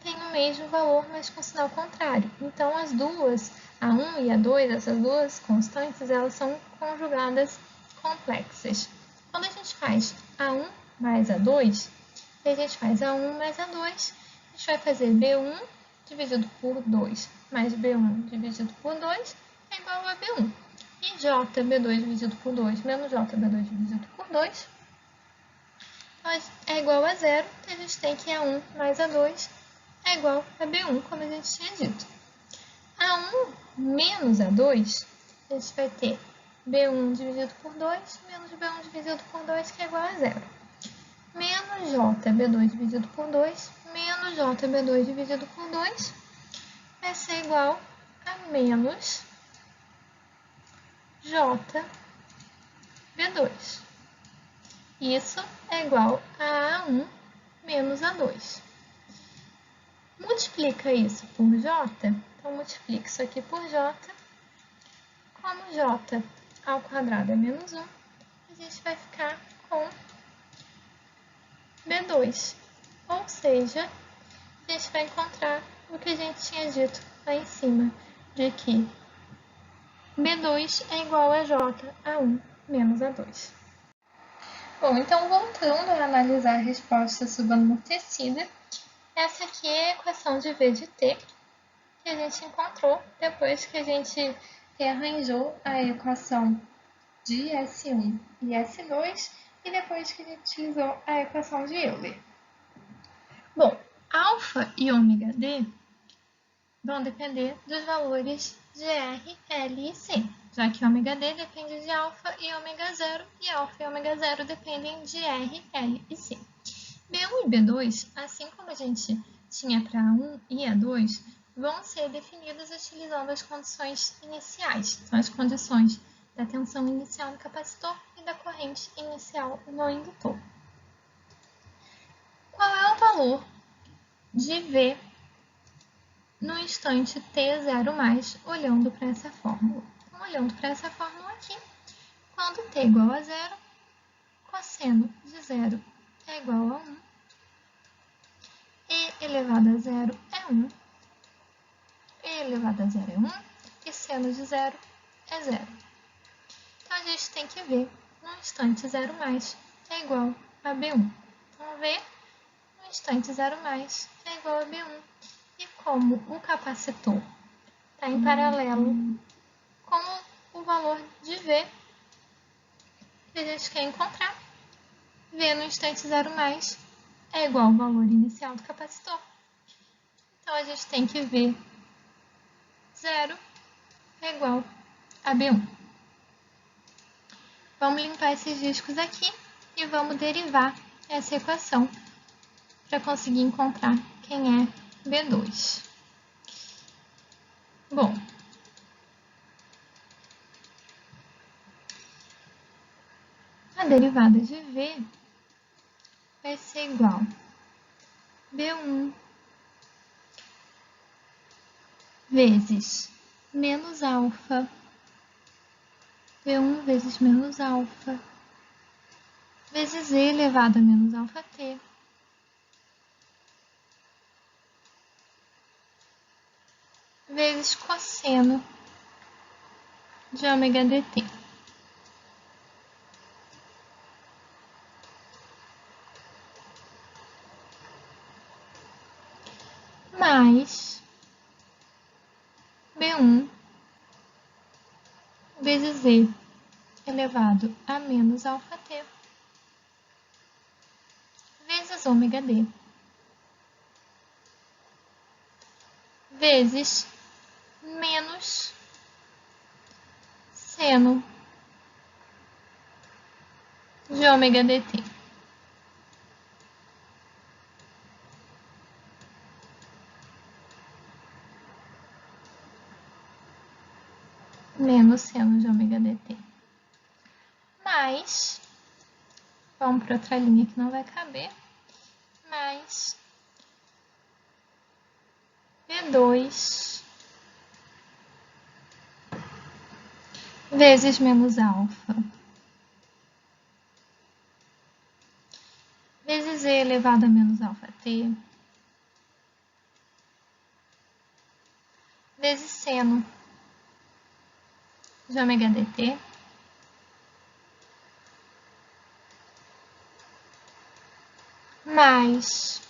tem o mesmo valor, mas com sinal contrário. Então, as duas, A1 e A2, essas duas constantes, elas são conjugadas complexas. Quando a gente faz A1 mais A2, e a gente faz A1 mais A2, a gente vai fazer B1 dividido por 2 mais B1 dividido por 2 é igual a B1. E JB2 dividido por 2 menos JB2 dividido por 2 é igual a zero, então a gente tem que A1 mais A2 é igual a B1, como a gente tinha dito. A1 menos A2, a gente vai ter B1 dividido por 2 menos B1 dividido por 2, que é igual a zero. Menos JB2 dividido por 2 menos JB2 dividido por 2 vai ser igual a menos JB2. Isso é igual a A1 menos A2. Multiplica isso por J, então multiplica isso aqui por J. Como J ao quadrado é menos 1, a gente vai ficar com B2. Ou seja, a gente vai encontrar o que a gente tinha dito lá em cima, de que B2 é igual a J A1 menos A2. Bom, então voltando a analisar a resposta subaamortecida, essa aqui é a equação de V de T que a gente encontrou depois que a gente rearranjou a equação de S1 e S2 e depois que a gente utilizou a equação de Euler. Bom, alfa e ômega D vão depender dos valores de R, L e C, já que ômega D depende de alfa e ômega 0, e alfa e ômega 0 dependem de R, L e C. B1 e B2, assim como a gente tinha para A1 e A2, vão ser definidos utilizando as condições iniciais, são as condições da tensão inicial no capacitor e da corrente inicial no indutor. Qual é o valor de V no instante t0+, olhando para essa fórmula? Então, olhando para essa fórmula aqui, quando t igual a 0, cosseno de 0 é igual a 1, e elevado a 0 é 1, e elevado a 0 é 1, e seno de 0 é 0. Então, a gente tem que ver no instante 0+, é igual a B1. Então, V no instante 0+, é igual a B1. E como o capacitor está em paralelo com o valor de V que a gente quer encontrar, V no instante 0+, é igual ao valor inicial do capacitor. Então, a gente tem que ver 0 é igual a B1. Vamos limpar esses discos aqui e vamos derivar essa equação para conseguir encontrar quem é B2. Bom, a derivada de V vai ser igual a B1 vezes menos alfa, B1 vezes menos alfa, vezes E elevado a menos alfa t, vezes cosseno de ômega dt. Mais B1 vezes E elevado a menos alfa t, vezes ômega d, vezes menos seno de ômega dt. Menos seno de ômega dt. Mais, vamos para outra linha que não vai caber, mais B2 vezes menos alfa, vezes E elevado a menos alfa t, vezes seno de ômega dt, mais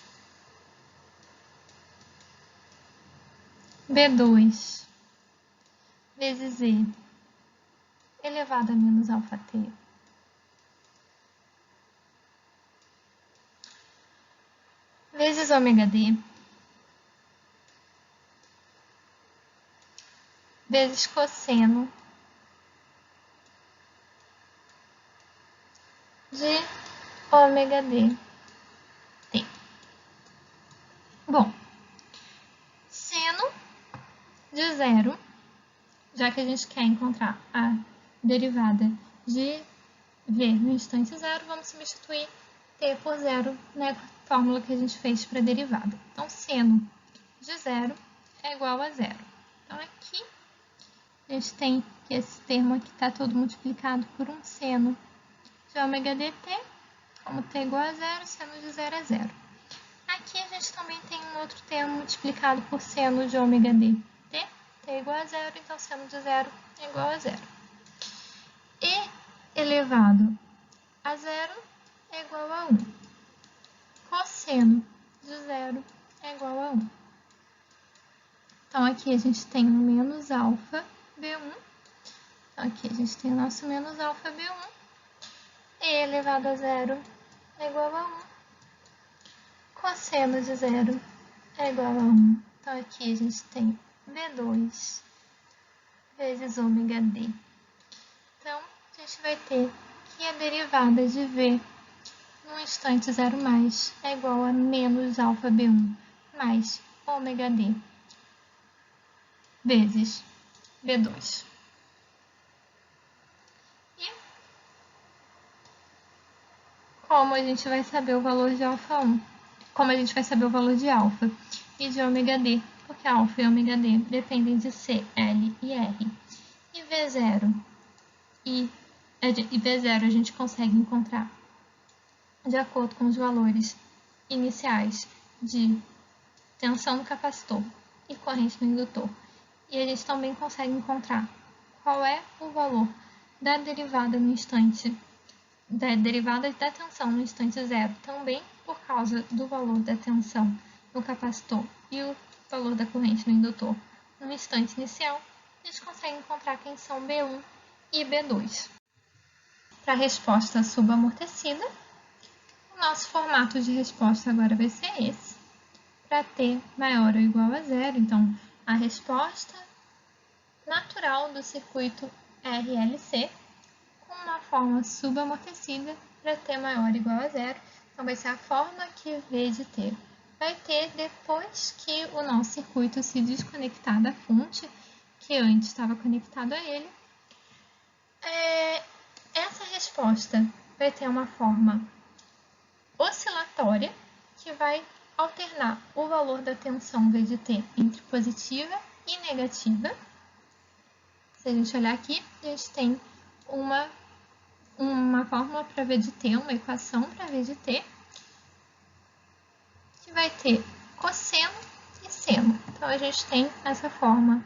B2 vezes E elevado a menos alfa t, vezes ômega d, vezes cosseno de ômega d t. Bom, seno de zero, já que a gente quer encontrar a derivada de v no instante zero, vamos substituir t por zero na fórmula que a gente fez para a derivada. Então, seno de zero é igual a zero. Então, aqui a gente tem que esse termo aqui está todo multiplicado por um seno de ômega dt, como t é igual a zero, seno de zero é zero. Aqui a gente também tem um outro termo multiplicado por seno de ômega dt, t é igual a zero, então seno de zero é igual a zero. E elevado a zero é igual a 1. Cosseno de zero é igual a 1. Então, aqui a gente tem um menos alfa B1. Então, aqui a gente tem o nosso menos alfa B1. E elevado a zero é igual a 1. Cosseno de zero é igual a 1. Então, aqui a gente tem B2 vezes ômega D. Então, a gente vai ter que a derivada de V no instante 0 mais é igual a menos alfa B1 mais ômega D vezes B2. E como a gente vai saber o valor de alfa 1? Como a gente vai saber o valor de alfa e de ômega D? Porque alfa e ômega D dependem de C, L e R. E V0 e V0 a gente consegue encontrar de acordo com os valores iniciais de tensão no capacitor e corrente no indutor. E a gente também consegue encontrar qual é o valor da derivada no instante, da derivada da tensão no instante zero, também por causa do valor da tensão no capacitor e o valor da corrente no indutor no instante inicial. A gente consegue encontrar quem são B1 e B2. Para a resposta subamortecida, o nosso formato de resposta agora vai ser esse. Para t maior ou igual a zero, então a resposta natural do circuito RLC com uma forma subamortecida para t maior ou igual a zero. Então vai ser a forma que V de t vai ter depois que o nosso circuito se desconectar da fonte, que antes estava conectado a ele. Essa resposta vai ter uma forma oscilatória, que vai alternar o valor da tensão V de t entre positiva e negativa. Se a gente olhar aqui, a gente tem uma fórmula para V de t, uma equação para V de t, que vai ter cosseno e seno. Então, a gente tem essa forma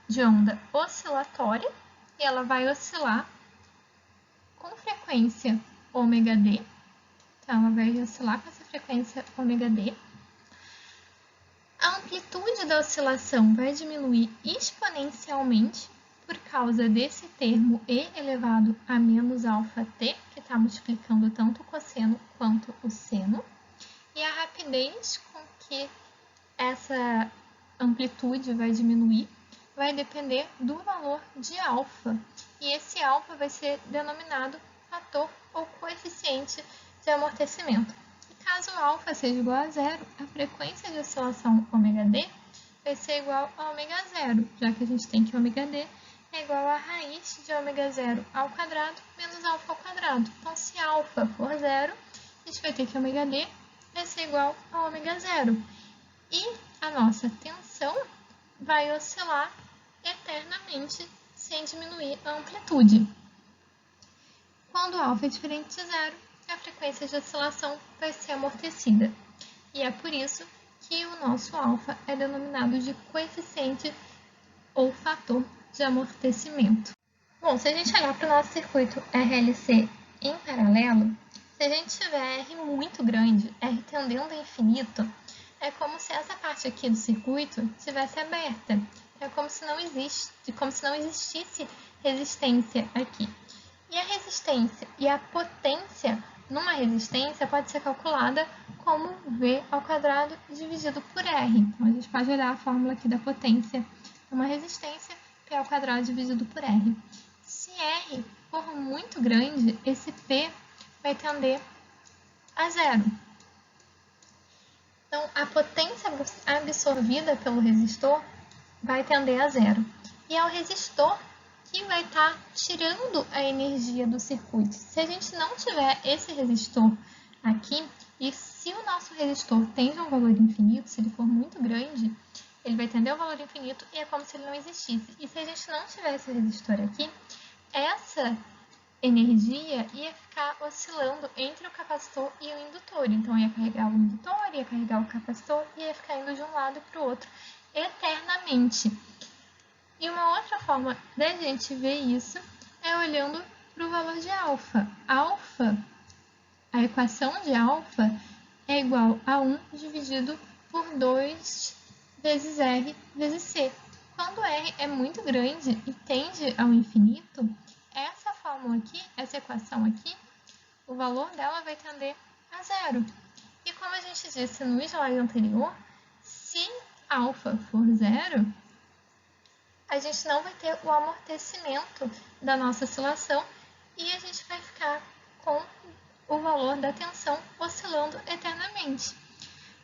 de onda oscilatória, e ela vai oscilar com frequência ômega d. Então, ela vai oscilar com essa frequência ômega d. A amplitude da oscilação vai diminuir exponencialmente por causa desse termo e elevado a menos alfa t, que está multiplicando tanto o cosseno quanto o seno. E a rapidez com que essa amplitude vai diminuir vai depender do valor de alfa. E esse alfa vai ser denominado fator ou coeficiente de amortecimento. E caso alfa seja igual a zero, a frequência de oscilação ômega d vai ser igual a ômega zero, já que a gente tem que ômega d é igual a raiz de ômega zero ao quadrado menos alfa ao quadrado. Então, se alfa for zero, a gente vai ter que ômega d vai ser igual a ômega zero. E a nossa tensão vai oscilar eternamente sem diminuir a amplitude. Quando alfa é diferente de zero, a frequência de oscilação vai ser amortecida. E é por isso que o nosso alfa é denominado de coeficiente ou fator de amortecimento. Bom, se a gente olhar para o nosso circuito RLC em paralelo, se a gente tiver R muito grande, R tendendo a infinito, é como se essa parte aqui do circuito estivesse aberta. É como se não existisse resistência aqui. E a resistência e a potência numa resistência pode ser calculada como V ao quadrado dividido por R. Então, a gente pode olhar a fórmula aqui da potência numa resistência P ao quadrado dividido por R. Se R for muito grande, esse P vai tender a zero. Então, a potência absorvida pelo resistor vai tender a zero. E é o resistor que vai estar tirando a energia do circuito. Se a gente não tiver esse resistor aqui, e se o nosso resistor tende a um valor infinito, se ele for muito grande, ele vai tender ao valor infinito e é como se ele não existisse. E se a gente não tivesse esse resistor aqui, essa energia ia ficar oscilando entre o capacitor e o indutor. Então, ia carregar o indutor, ia carregar o capacitor e ia ficar indo de um lado para o outro eternamente. E uma outra forma da gente ver isso é olhando para o valor de alfa. Alfa, a equação de alfa é igual a 1 dividido por 2 vezes R vezes C. Quando R é muito grande e tende ao infinito, essa fórmula aqui, essa equação aqui, o valor dela vai tender a zero. E como a gente disse no slide anterior, se alfa for zero, a gente não vai ter o amortecimento da nossa oscilação e a gente vai ficar com o valor da tensão oscilando eternamente.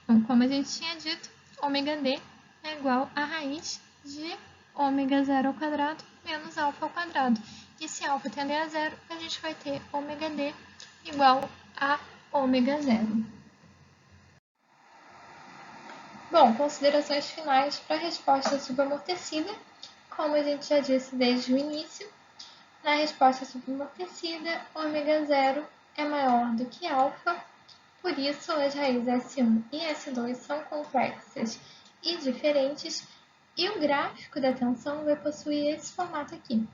Então, como a gente tinha dito, ômega D é igual a raiz de ômega zero ao quadrado menos alfa ao quadrado. E se alfa tender a zero, a gente vai ter ômega D igual a ômega zero. Bom, considerações finais para a resposta subamortecida. Como a gente já disse desde o início, na resposta subamortecida, ômega zero é maior do que alfa, por isso as raízes S1 e S2 são complexas e diferentes, e o gráfico da tensão vai possuir esse formato aqui.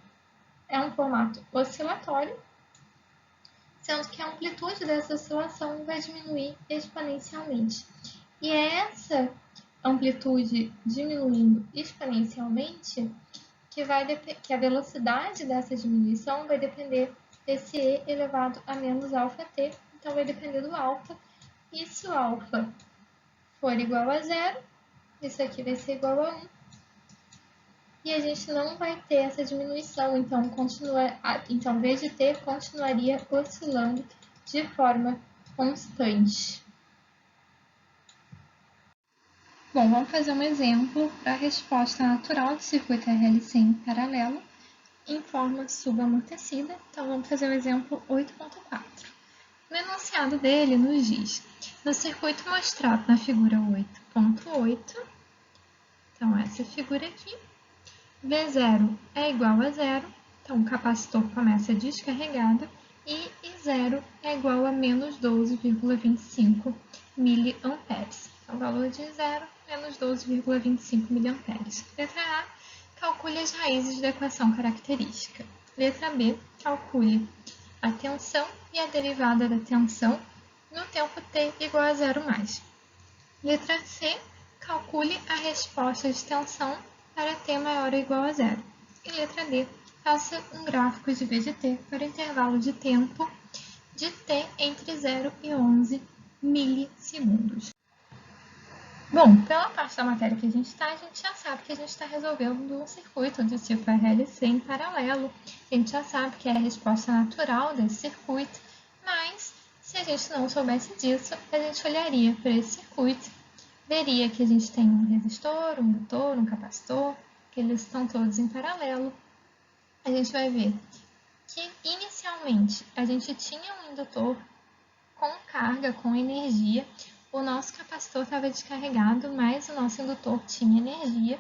É um formato oscilatório, sendo que a amplitude dessa oscilação vai diminuir exponencialmente. E é essa amplitude diminuindo exponencialmente que a velocidade dessa diminuição vai depender desse E elevado a menos alfa t, então vai depender do alfa. E se o alfa for igual a zero, isso aqui vai ser igual a 1. E a gente não vai ter essa diminuição, então, em vez de ter, continuaria oscilando de forma constante. Bom, vamos fazer um exemplo para a resposta natural do circuito RLC em paralelo em forma subamortecida. Então, vamos fazer o exemplo 8.4. No enunciado dele nos diz: no circuito mostrado na figura 8.8, então essa figura aqui, V0 é igual a zero, então o capacitor começa descarregado, e I0 é igual a menos 12,25 miliamperes. Então, o valor de I0 menos 12,25 miliamperes. Letra A, calcule as raízes da equação característica. Letra B, calcule a tensão e a derivada da tensão no tempo t igual a zero mais. Letra C, calcule a resposta de tensão para t maior ou igual a zero. E letra D, faça um gráfico de V de t para o intervalo de tempo de t entre 0 e 11 milissegundos. Bom, pela parte da matéria que a gente já sabe que a gente está resolvendo um circuito de tipo RLC em paralelo. A gente já sabe que é a resposta natural desse circuito, mas se a gente não soubesse disso, a gente olharia para esse circuito, veria que a gente tem um resistor, um indutor, um capacitor, que eles estão todos em paralelo. A gente vai ver que inicialmente a gente tinha um indutor com carga, com energia. O nosso capacitor estava descarregado, mas o nosso indutor tinha energia.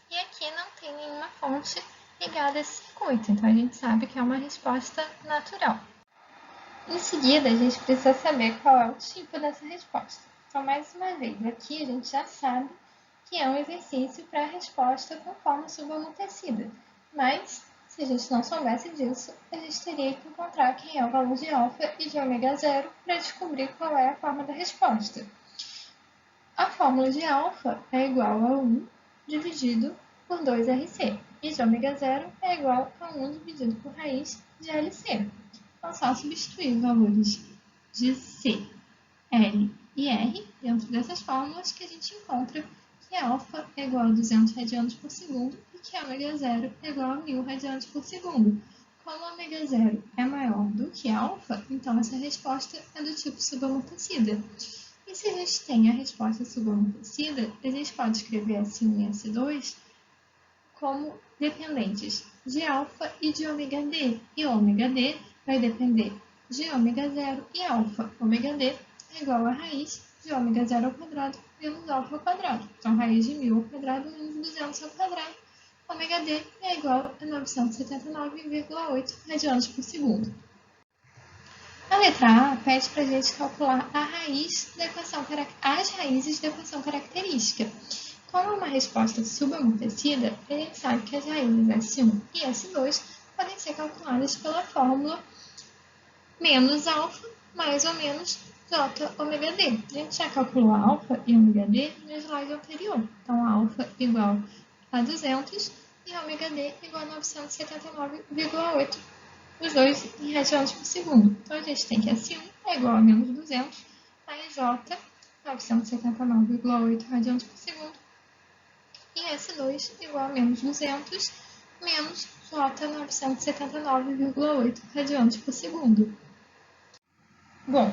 E aqui não tem nenhuma fonte ligada a esse circuito, então a gente sabe que é uma resposta natural. Em seguida, a gente precisa saber qual é o tipo dessa resposta. Então, mais uma vez, aqui a gente já sabe que é um exercício para a resposta com forma subamortecida. Mas, se a gente não soubesse disso, a gente teria que encontrar quem é o valor de alfa e de ômega zero para descobrir qual é a forma da resposta. A fórmula de alfa é igual a 1 dividido por 2RC, e de ômega zero é igual a 1 dividido por raiz de LC. Então, só substituir os valores de C, L e R dentro dessas fórmulas que a gente encontra que alfa é igual a 200 radianos por segundo e que ômega zero é igual a 1000 radianes por segundo. Como ômega zero é maior do que alfa, então essa resposta é do tipo subamortecida. E se a gente tem a resposta subamortecida, a gente pode escrever S1 e S2 como dependentes de alfa e de ômega D. E ômega D vai depender de ômega zero e alfa. Ômega D é igual a raiz de ômega zero ao quadrado menos alfa ao quadrado. Então, raiz de 1000 ao quadrado menos 200 ao quadrado. Ômega D é igual a 979,8 radianes por segundo. A letra A pede para a gente calcular a raiz da equação, as raízes da equação característica. Como é uma resposta subamortecida, a gente sabe que as raízes S1 e S2 podem ser calculadas pela fórmula menos alfa mais ou menos J ômega D. A gente já calculou alfa e ômega D no slide anterior. Então, alfa igual a 200 e ômega D igual a 979,8. Os dois em radianes por segundo. Então, a gente tem que S1 é igual a menos 200 mais J, 979,8 radianes por segundo. E S2 igual a menos 200 menos J, 979,8 radianes por segundo. Bom,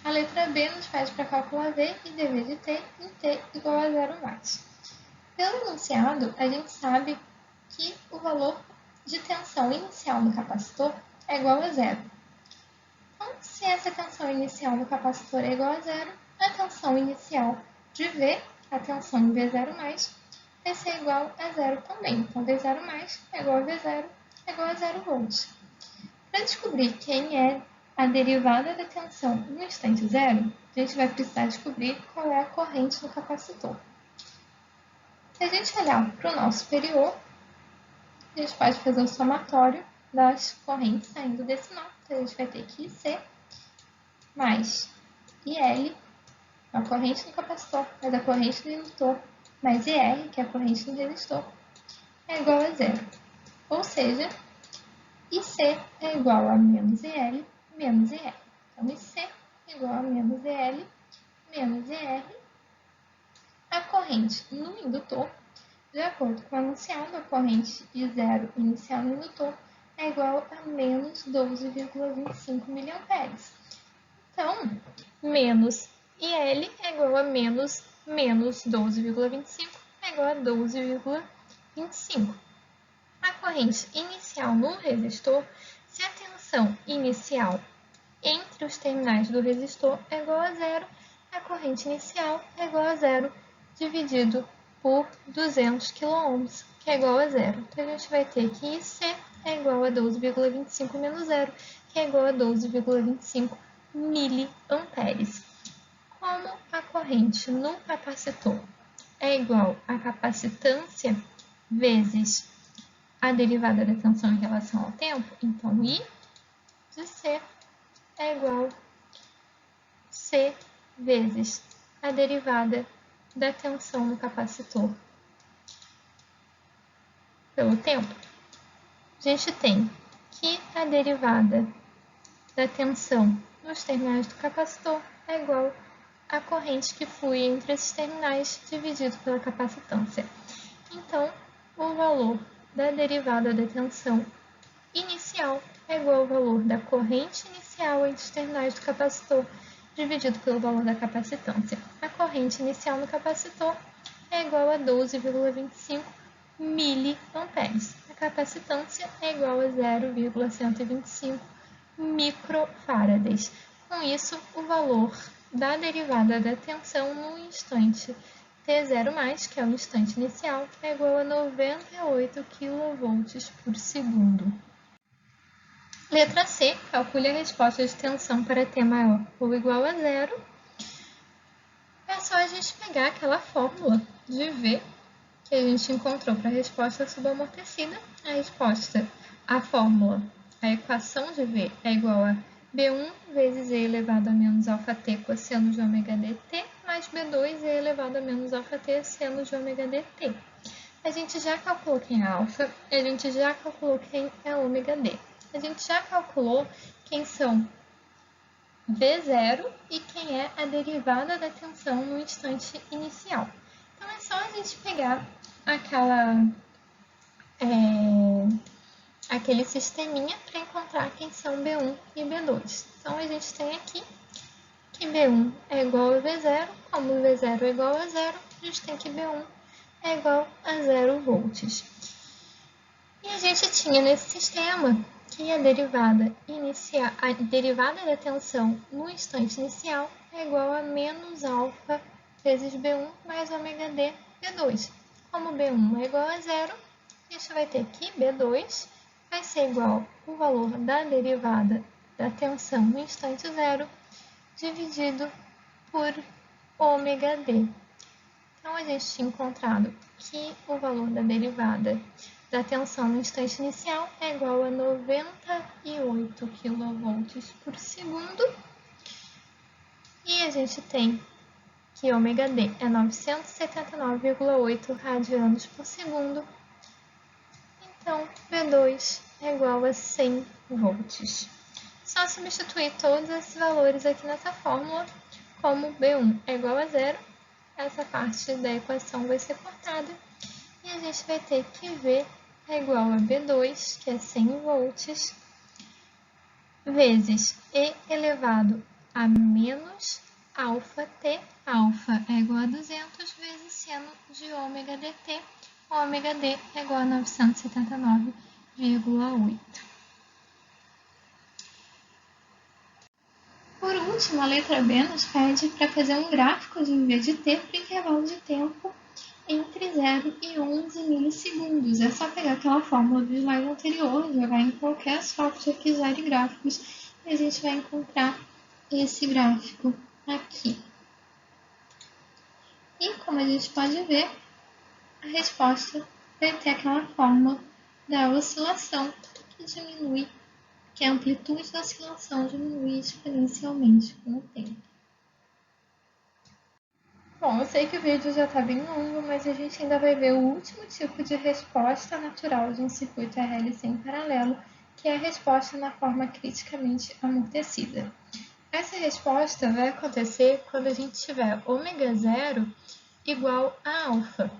a letra B nos pede para calcular V e dV de T em T igual a 0 watts. Pelo enunciado, a gente sabe que o valor de tensão inicial do capacitor é igual a zero. Então, se essa tensão inicial do capacitor é igual a zero, a tensão inicial de V, a tensão em V0+, vai ser igual a zero também. Então, V0+ é igual a V0 é igual a 0 volts. Para descobrir quem é a derivada da tensão no instante zero, a gente vai precisar descobrir qual é a corrente no capacitor. Se a gente olhar para o nosso superior, a gente pode fazer o somatório das correntes saindo desse nó. Então, a gente vai ter que IC mais IL, a corrente no capacitor, mais a corrente no indutor, mais IR, que é a corrente no resistor, é igual a zero. Ou seja, IC é igual a menos IL menos IR. Então, IC é igual a menos IL menos IR. A corrente no indutor, de acordo com o enunciado, a corrente de zero inicial no indutor é igual a menos 12,25 mA. Então, menos IL é igual a menos 12,25 é igual a 12,25. A corrente inicial no resistor, se a tensão inicial entre os terminais do resistor é igual a zero, a corrente inicial é igual a zero dividido por 200 kΩ, que é igual a zero. Então, a gente vai ter que IC é igual a 12,25 menos zero, que é igual a 12,25 miliamperes. Como a corrente no capacitor é igual à capacitância vezes a derivada da tensão em relação ao tempo, então I de C é igual a C vezes a derivada da tensão no capacitor pelo tempo. A gente tem que a derivada da tensão nos terminais do capacitor é igual à corrente que flui entre esses terminais dividido pela capacitância. Então, o valor da derivada da tensão inicial é igual ao valor da corrente inicial entre os terminais do capacitor dividido pelo valor da capacitância. A corrente inicial no capacitor é igual a 12,25 miliamperes. A capacitância é igual a 0,125 microfarads. Com isso, o valor da derivada da tensão no instante T0+, que é o instante inicial, é igual a 98 kV por segundo. Letra C, calcule a resposta de tensão para T maior ou igual a zero. É só a gente pegar aquela fórmula de V que a gente encontrou para a resposta subamortecida. A fórmula, a equação de V é igual a B1 vezes E elevado a menos alfa T cosseno de ômega dt mais B2 E elevado a menos alfa T seno de ômega dt. A gente já calculou quem é alfa, a gente já calculou quem é ômega d. A gente já calculou quem são V0 e quem é a derivada da tensão no instante inicial. Então, é só a gente pegar aquele sisteminha para encontrar quem são B1 e B2. Então, a gente tem aqui que B1 é igual a V0, como V0 é igual a 0, a gente tem que B1 é igual a 0 volts. E a gente tinha nesse sistema que a derivada da tensão no instante inicial é igual a menos alfa vezes B1 mais ômega d B2. Como B1 é igual a 0, a gente vai ter que B2 vai ser igual ao valor da derivada da tensão no instante zero dividido por ômega d. Então, a gente tinha encontrado que o valor da derivada da tensão no instante inicial é igual a 98 kV por segundo. E a gente tem que ômega d é 979,8 radianos por segundo. Então, V2 é igual a 100 volts. Só substituir todos esses valores aqui nessa fórmula, como B1 é igual a 0, essa parte da equação vai ser cortada e a gente vai ter que V é igual a B2, que é 100 volts, vezes E elevado a menos alfa T, alfa é igual a 200, vezes seno de ômega dt, ômega d é igual a 979,8. Por último, a letra B nos pede para fazer um gráfico de V de T para o intervalo de tempo entre 0 e 11 milissegundos. É só pegar aquela fórmula do slide anterior, jogar em qualquer software que gere gráficos e a gente vai encontrar esse gráfico aqui. E como a gente pode ver, a resposta vai ter aquela fórmula da oscilação que diminui, que a amplitude da oscilação diminui exponencialmente com o tempo. Bom, eu sei que o vídeo já está bem longo, mas a gente ainda vai ver o último tipo de resposta natural de um circuito RLC em paralelo, que é a resposta na forma criticamente amortecida. Essa resposta vai acontecer quando a gente tiver ômega zero igual a alfa.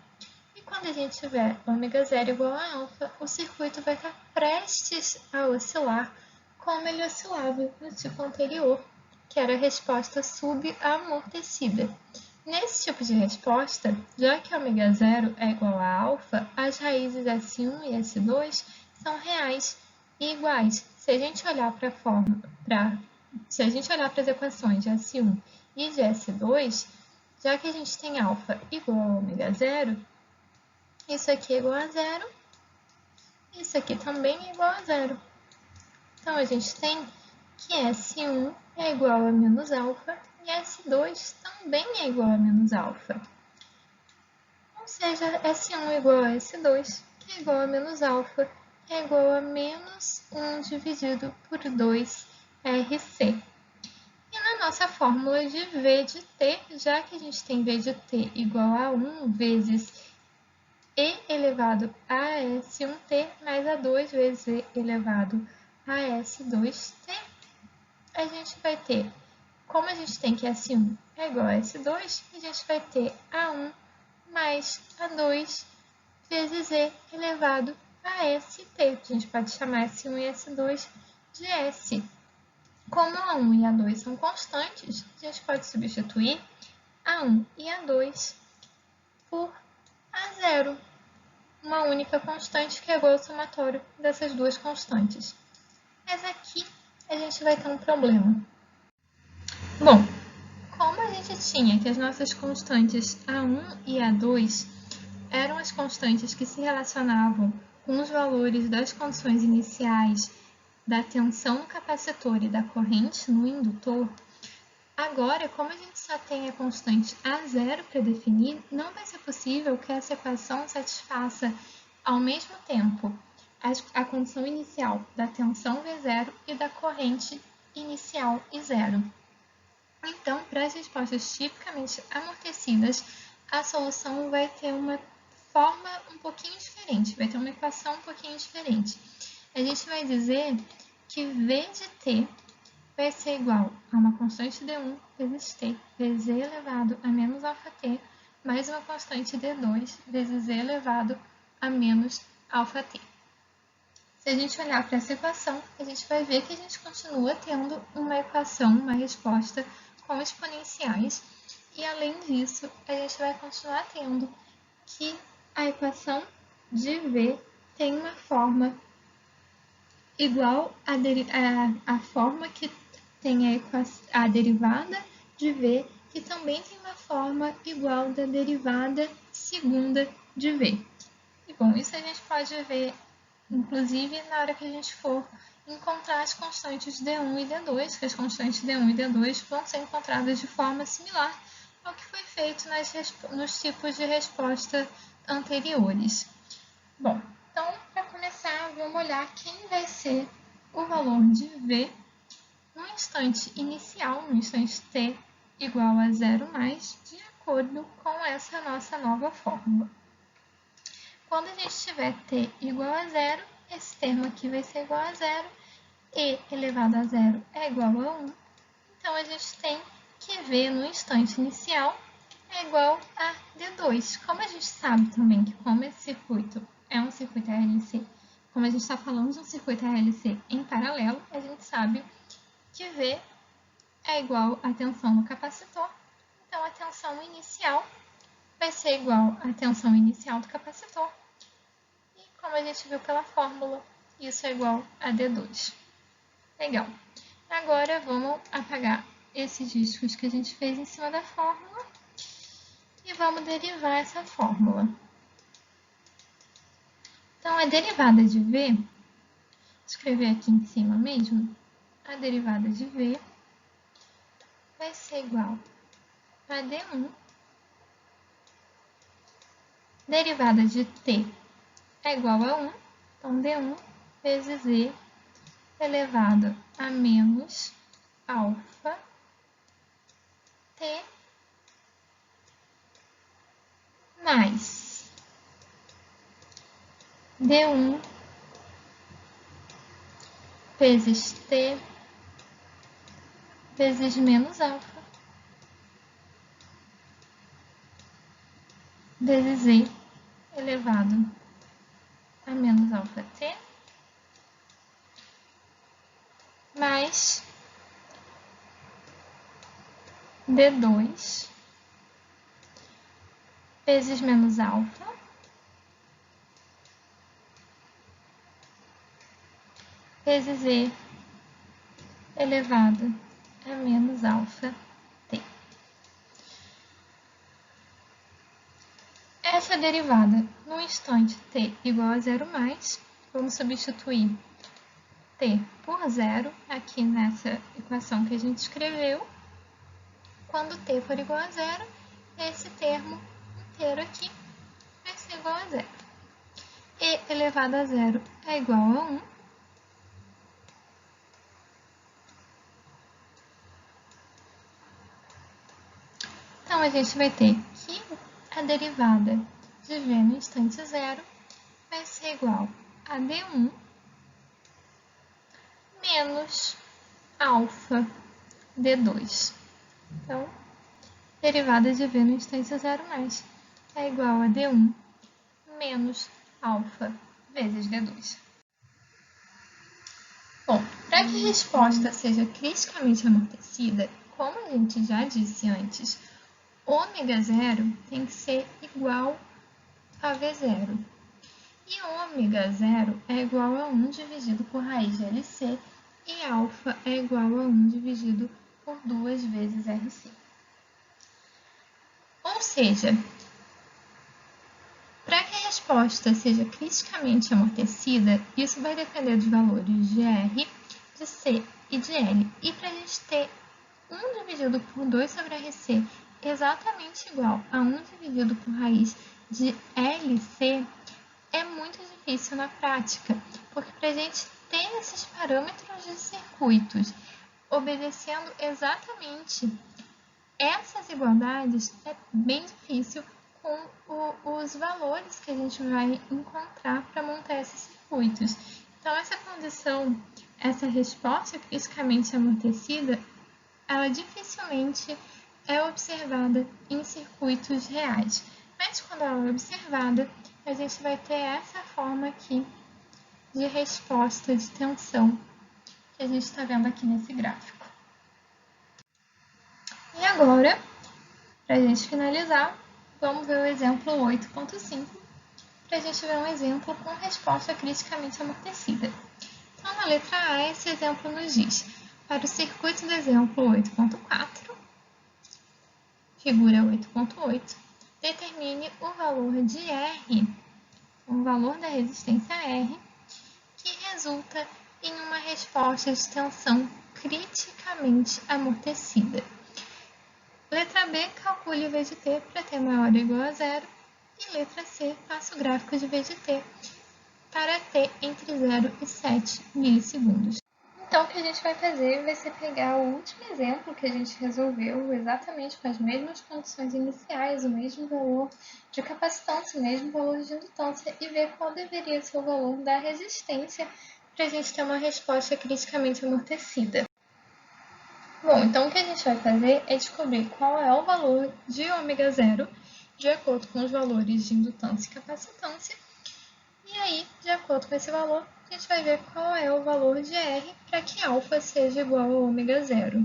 E quando a gente tiver ômega zero igual a alfa, o circuito vai estar prestes a oscilar como ele oscilava no tipo anterior, que era a resposta subamortecida. Nesse tipo de resposta, já que ômega zero é igual a alfa, as raízes S1 e S2 são reais e iguais. Se a gente olhar para as equações de S1 e de S2, já que a gente tem alfa igual a ômega zero, isso aqui é igual a zero, isso aqui também é igual a zero. Então, a gente tem que S1 é igual a menos alfa e S2 também é igual a menos alfa. Ou seja, S1 é igual a S2, que é igual a menos alfa, que é igual a menos 1 dividido por 2 RC. E na nossa fórmula de V de T, já que a gente tem V de T igual a 1 vezes E elevado a S1T mais a 2 vezes E elevado a S2T, a gente vai ter, como a gente tem que S1 é igual a S2, a gente vai ter A1 mais A2 vezes E elevado a ST. A gente pode chamar S1 e S2 de S. Como A1 e A2 são constantes, a gente pode substituir A1 e A2 por A0, uma única constante que é igual ao somatório dessas duas constantes. Mas aqui a gente vai ter um problema. Bom, como a gente tinha que as nossas constantes A1 e A2 eram as constantes que se relacionavam com os valores das condições iniciais da tensão no capacitor e da corrente no indutor, agora, como a gente só tem a constante A0 para definir, não vai ser possível que essa equação satisfaça ao mesmo tempo a condição inicial da tensão V0 e da corrente inicial I0. Então, para as respostas tipicamente amortecidas, a solução vai ter uma forma um pouquinho diferente, vai ter uma equação um pouquinho diferente. A gente vai dizer que V de T vai ser igual a uma constante D1 vezes T vezes E elevado a menos alfa T mais uma constante D2 vezes E elevado a menos αt. Se a gente olhar para essa equação, a gente vai ver que a gente continua tendo uma equação, uma resposta com exponenciais. E, além disso, a gente vai continuar tendo que a equação de V tem uma forma igual à forma que tem a derivada de V, que também tem uma forma igual da derivada segunda de V. E, bom, isso a gente pode ver, inclusive, na hora que a gente for encontrar as constantes D1 e D2, que as constantes D1 e D2 vão ser encontradas de forma similar ao que foi feito nos tipos de resposta anteriores. Bom, então, para começar, vamos olhar quem vai ser o valor de V no instante inicial, no instante t igual a 0 mais, de acordo com essa nossa nova fórmula. Quando a gente tiver t igual a 0, esse termo aqui vai ser igual a 0, e elevado a 0 é igual a 1, então a gente tem que V no instante inicial é igual a D2. Como a gente sabe também que como esse circuito é um circuito RLC, como a gente está falando de um circuito RLC em paralelo, a gente sabe que V é igual à tensão no capacitor, então a tensão inicial vai ser igual à tensão inicial do capacitor, e como a gente viu pela fórmula, isso é igual a D2. Legal. Agora vamos apagar esses riscos que a gente fez em cima da fórmula e vamos derivar essa fórmula. Então, a derivada de V, vou escrever aqui em cima mesmo, a derivada de V vai ser igual a D1, derivada de T é igual a 1, então D1 vezes E elevado a menos alfa T mais D1 vezes T vezes menos alfa vezes E elevado a menos alfa T mais D2 vezes menos alfa vezes E elevado a menos alfa T. Essa derivada no instante T igual a 0 mais, vamos substituir T por 0 aqui nessa equação que a gente escreveu. Quando T for igual a 0, esse termo inteiro aqui vai ser igual a 0. E elevado a 0 é igual a 1. Então, a gente vai ter que a derivada de V no instante 0 vai ser igual a D1 menos alfa D2. Então, derivada de V no instante 0 mais é igual a D1 menos alfa vezes D2. Bom, para que a resposta seja criticamente amortecida, como a gente já disse antes, ômega zero tem que ser igual a V0. E ômega zero é igual a 1 dividido por raiz de LC e alfa é igual a 1 dividido por 2 vezes RC. Ou seja, para que a resposta seja criticamente amortecida, isso vai depender dos valores de R, de C e de L. E para a gente ter 1 dividido por 2 sobre RC exatamente igual a 1 dividido por raiz de LC, é muito difícil na prática, porque para a gente ter esses parâmetros de circuitos obedecendo exatamente essas igualdades, é bem difícil com os valores que a gente vai encontrar para montar esses circuitos. Então, essa condição, essa resposta criticamente amortecida, ela dificilmente é observada em circuitos reais. Mas quando ela é observada, a gente vai ter essa forma aqui de resposta de tensão que a gente está vendo aqui nesse gráfico. E agora, para a gente finalizar, vamos ver o exemplo 8.5, para a gente ver um exemplo com resposta criticamente amortecida. Então, na letra A, esse exemplo nos diz: para o circuito do exemplo 8.4, figura 8.8, determine o valor de R, o valor da resistência R, que resulta em uma resposta de tensão criticamente amortecida. Letra B, calcule V de T para T maior ou igual a zero. E letra C, faça o gráfico de V de T para T entre 0 e 7 milissegundos. Então, o que a gente vai fazer vai ser pegar o último exemplo que a gente resolveu, exatamente com as mesmas condições iniciais, o mesmo valor de capacitância, o mesmo valor de indutância, e ver qual deveria ser o valor da resistência para a gente ter uma resposta criticamente amortecida. Bom, então o que a gente vai fazer é descobrir qual é o valor de ômega zero de acordo com os valores de indutância e capacitância. E aí, de acordo com esse valor, a gente vai ver qual é o valor de R para que alfa seja igual a ômega zero.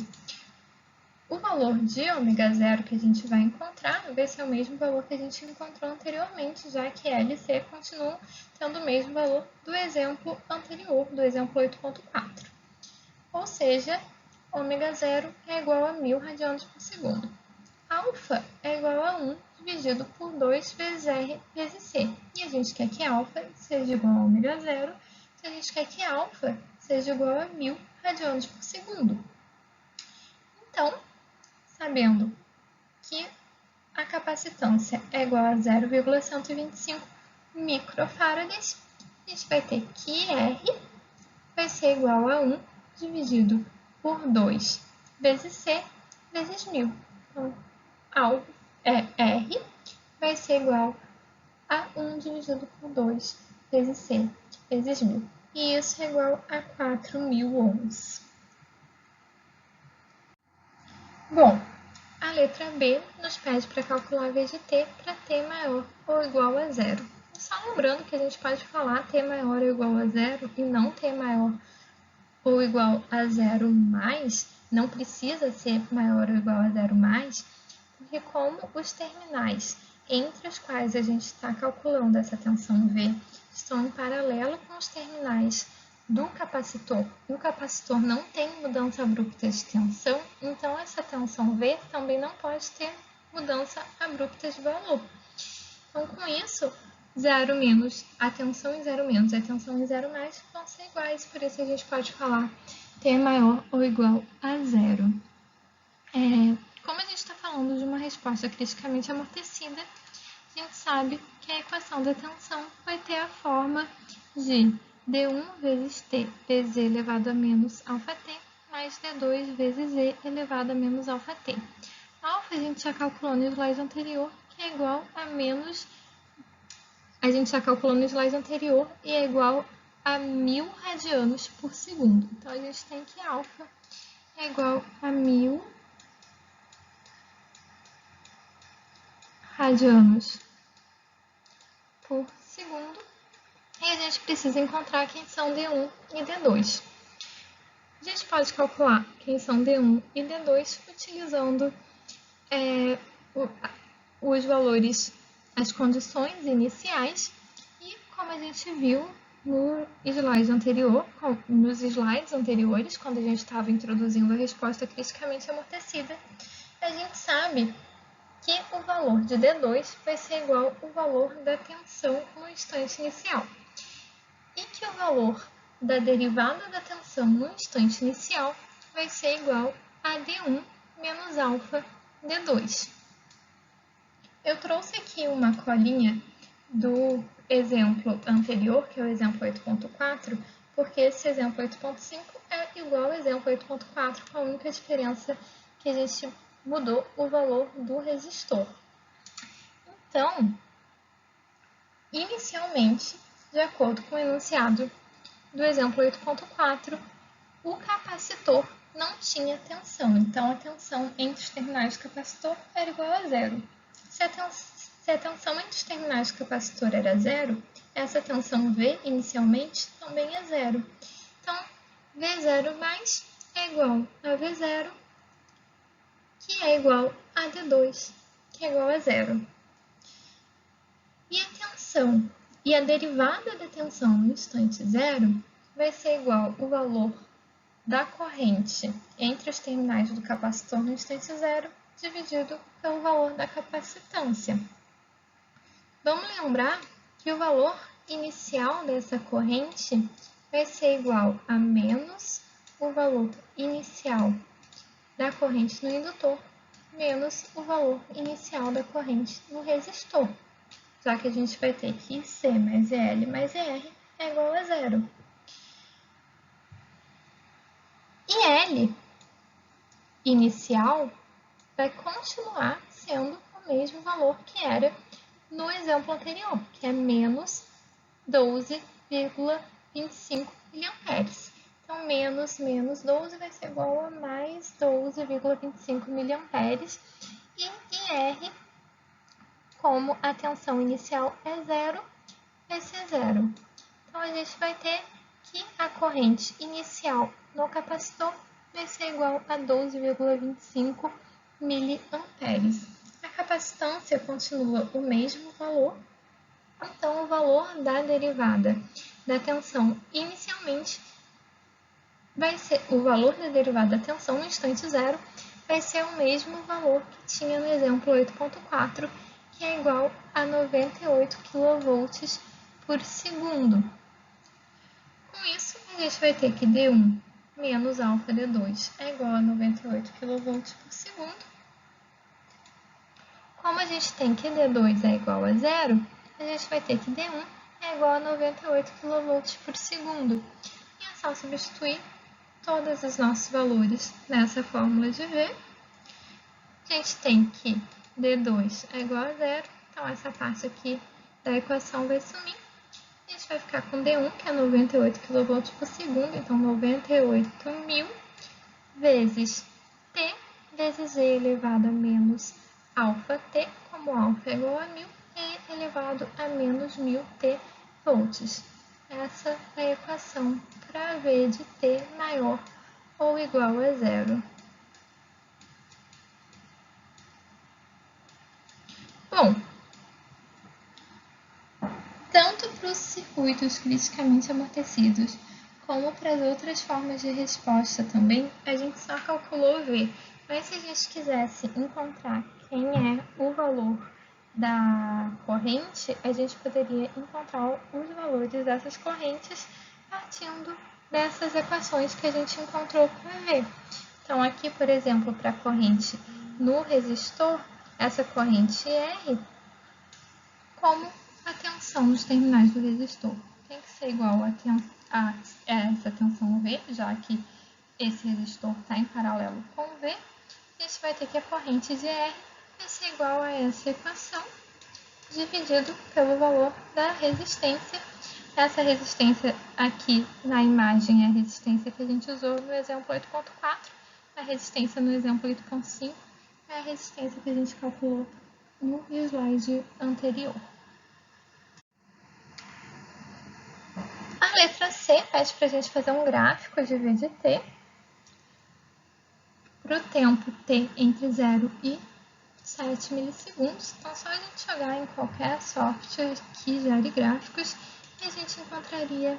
O valor de ômega zero que a gente vai encontrar vai ser o mesmo valor que a gente encontrou anteriormente, já que L e C continuam tendo o mesmo valor do exemplo anterior, do exemplo 8.4. Ou seja, ômega zero é igual a 1000 radianos por segundo. Alfa é igual a 1 dividido por 2 vezes R vezes C. E a gente quer que alfa seja igual a ômega zero, então a gente quer que alfa seja igual a 1000 radianos por segundo. Então, sabendo que a capacitância é igual a 0,125 microfarads, a gente vai ter que R vai ser igual a 1 dividido por 2 vezes C vezes 1000. Então, R vai ser igual a 1 dividido por 2 vezes C vezes 1000. E isso é igual a 4.000 ohms. Bom, a letra B nos pede para calcular V de T para T maior ou igual a zero. Só lembrando que a gente pode falar T maior ou igual a zero e não T maior ou igual a zero mais, não precisa ser maior ou igual a zero mais, porque como os terminais entre os quais a gente está calculando essa tensão V estão em paralelo com os terminais do capacitor, e o capacitor não tem mudança abrupta de tensão, então essa tensão V também não pode ter mudança abrupta de valor. Então, com isso, 0 menos a tensão e 0 menos a tensão e 0 mais vão ser iguais, por isso a gente pode falar T é maior ou igual a zero. Como a gente está falando de uma resposta criticamente amortecida, a gente sabe que a equação da tensão vai ter a forma de D1 vezes T vezes E elevado a menos alfa T mais D2 vezes E elevado a menos alfa T. Alfa a gente já calculou no slide anterior, que é igual a menos... A gente já calculou no slide anterior e é igual a 1000 radianos por segundo. Então, a gente tem que alfa é igual a 1000 radianos por segundo. E a gente precisa encontrar quem são D1 e D2. A gente pode calcular quem são D1 e D2 utilizando os valores, as condições iniciais, e como a gente viu nos slides anteriores, quando a gente estava introduzindo a resposta criticamente amortecida, a gente sabe que o valor de D2 vai ser igual ao valor da tensão no instante inicial, e que o valor da derivada da tensão no instante inicial vai ser igual a D1 menos alfa D2. Eu trouxe aqui uma colinha do exemplo anterior, que é o exemplo 8.4, porque esse exemplo 8.5 é igual ao exemplo 8.4, com a única diferença que a gente mudou o valor do resistor. Então, inicialmente, de acordo com o enunciado do exemplo 8.4, o capacitor não tinha tensão, então a tensão entre os terminais do capacitor era igual a zero. Se Se a tensão entre os terminais do capacitor era zero, essa tensão V inicialmente também é zero. Então, V0 mais é igual a V0, que é igual a D2, que é igual a zero. E a tensão e a derivada da tensão no instante zero vai ser igual ao valor da corrente entre os terminais do capacitor no instante zero dividido pelo valor da capacitância. Vamos lembrar que o valor inicial dessa corrente vai ser igual a menos o valor inicial da corrente no indutor menos o valor inicial da corrente no resistor, já que a gente vai ter que C mais EL mais ER é igual a zero. E L inicial vai continuar sendo o mesmo valor que era no exemplo anterior, que é menos 12,25 mA. Então, menos 12 vai ser igual a mais 12,25 mA. E IR, como a tensão inicial é zero, vai ser zero. Então, a gente vai ter que a corrente inicial no capacitor vai ser igual a 12,25 mA. A capacitância continua o mesmo valor, então o valor da derivada da tensão inicialmente vai ser o valor da derivada da tensão no instante zero vai ser o mesmo valor que tinha no exemplo 8.4, que é igual a 98 kV por segundo. Com isso, a gente vai ter que D1 menos alfa D2 é igual a 98 kV por segundo. Como a gente tem que D2 é igual a zero, a gente vai ter que D1 é igual a 98 kV por segundo. E é só substituir todos os nossos valores nessa fórmula de V. A gente tem que D2 é igual a zero, então essa parte aqui da equação vai sumir. A gente vai ficar com D1, que é 98 kV por segundo, então 98.000 vezes T vezes E elevado a menos alfa T, como alfa é igual a 1000, E elevado a menos 1000 T volts. Essa é a equação para V de T maior ou igual a zero. Bom, tanto para os circuitos criticamente amortecidos como para as outras formas de resposta também, a gente só calculou V. Mas se a gente quisesse encontrar quem é o valor da corrente, a gente poderia encontrar os valores dessas correntes partindo dessas equações que a gente encontrou para V. Então, aqui, por exemplo, para a corrente no resistor, essa corrente R, como a tensão nos terminais do resistor tem que ser igual a essa tensão V, já que esse resistor está em paralelo com V, a gente vai ter que a corrente de R vai ser igual a essa equação, dividido pelo valor da resistência. Essa resistência aqui na imagem é a resistência que a gente usou no exemplo 8.4, a resistência no exemplo 8.5 é a resistência que a gente calculou no slide anterior. A letra C pede para a gente fazer um gráfico de V de T para o tempo T entre 0 e 7 milissegundos. Então, só a gente jogar em qualquer software que gere gráficos e a gente encontraria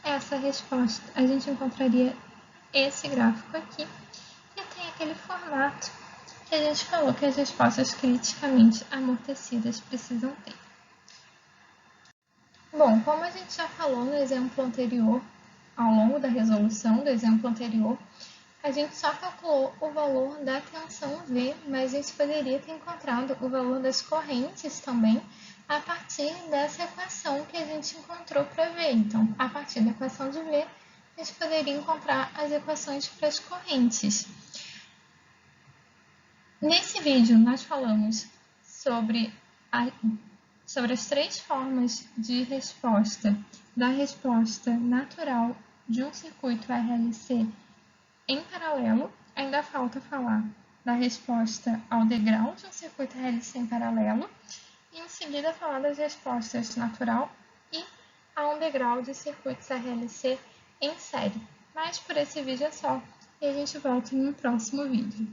essa resposta. A gente encontraria esse gráfico aqui e tem aquele formato que a gente falou que as respostas criticamente amortecidas precisam ter. Bom, como a gente já falou no exemplo anterior, ao longo da resolução do exemplo anterior, a gente só calculou o valor da tensão V, mas a gente poderia ter encontrado o valor das correntes também a partir dessa equação que a gente encontrou para V. Então, a partir da equação de V, a gente poderia encontrar as equações para as correntes. Nesse vídeo, nós falamos sobre as três formas de resposta da resposta natural de um circuito RLC em paralelo. Ainda falta falar da resposta ao degrau de um circuito RLC em paralelo seguida falar das respostas natural e a um degrau de circuitos RLC em série. Mas por esse vídeo é só, e a gente volta em um próximo vídeo.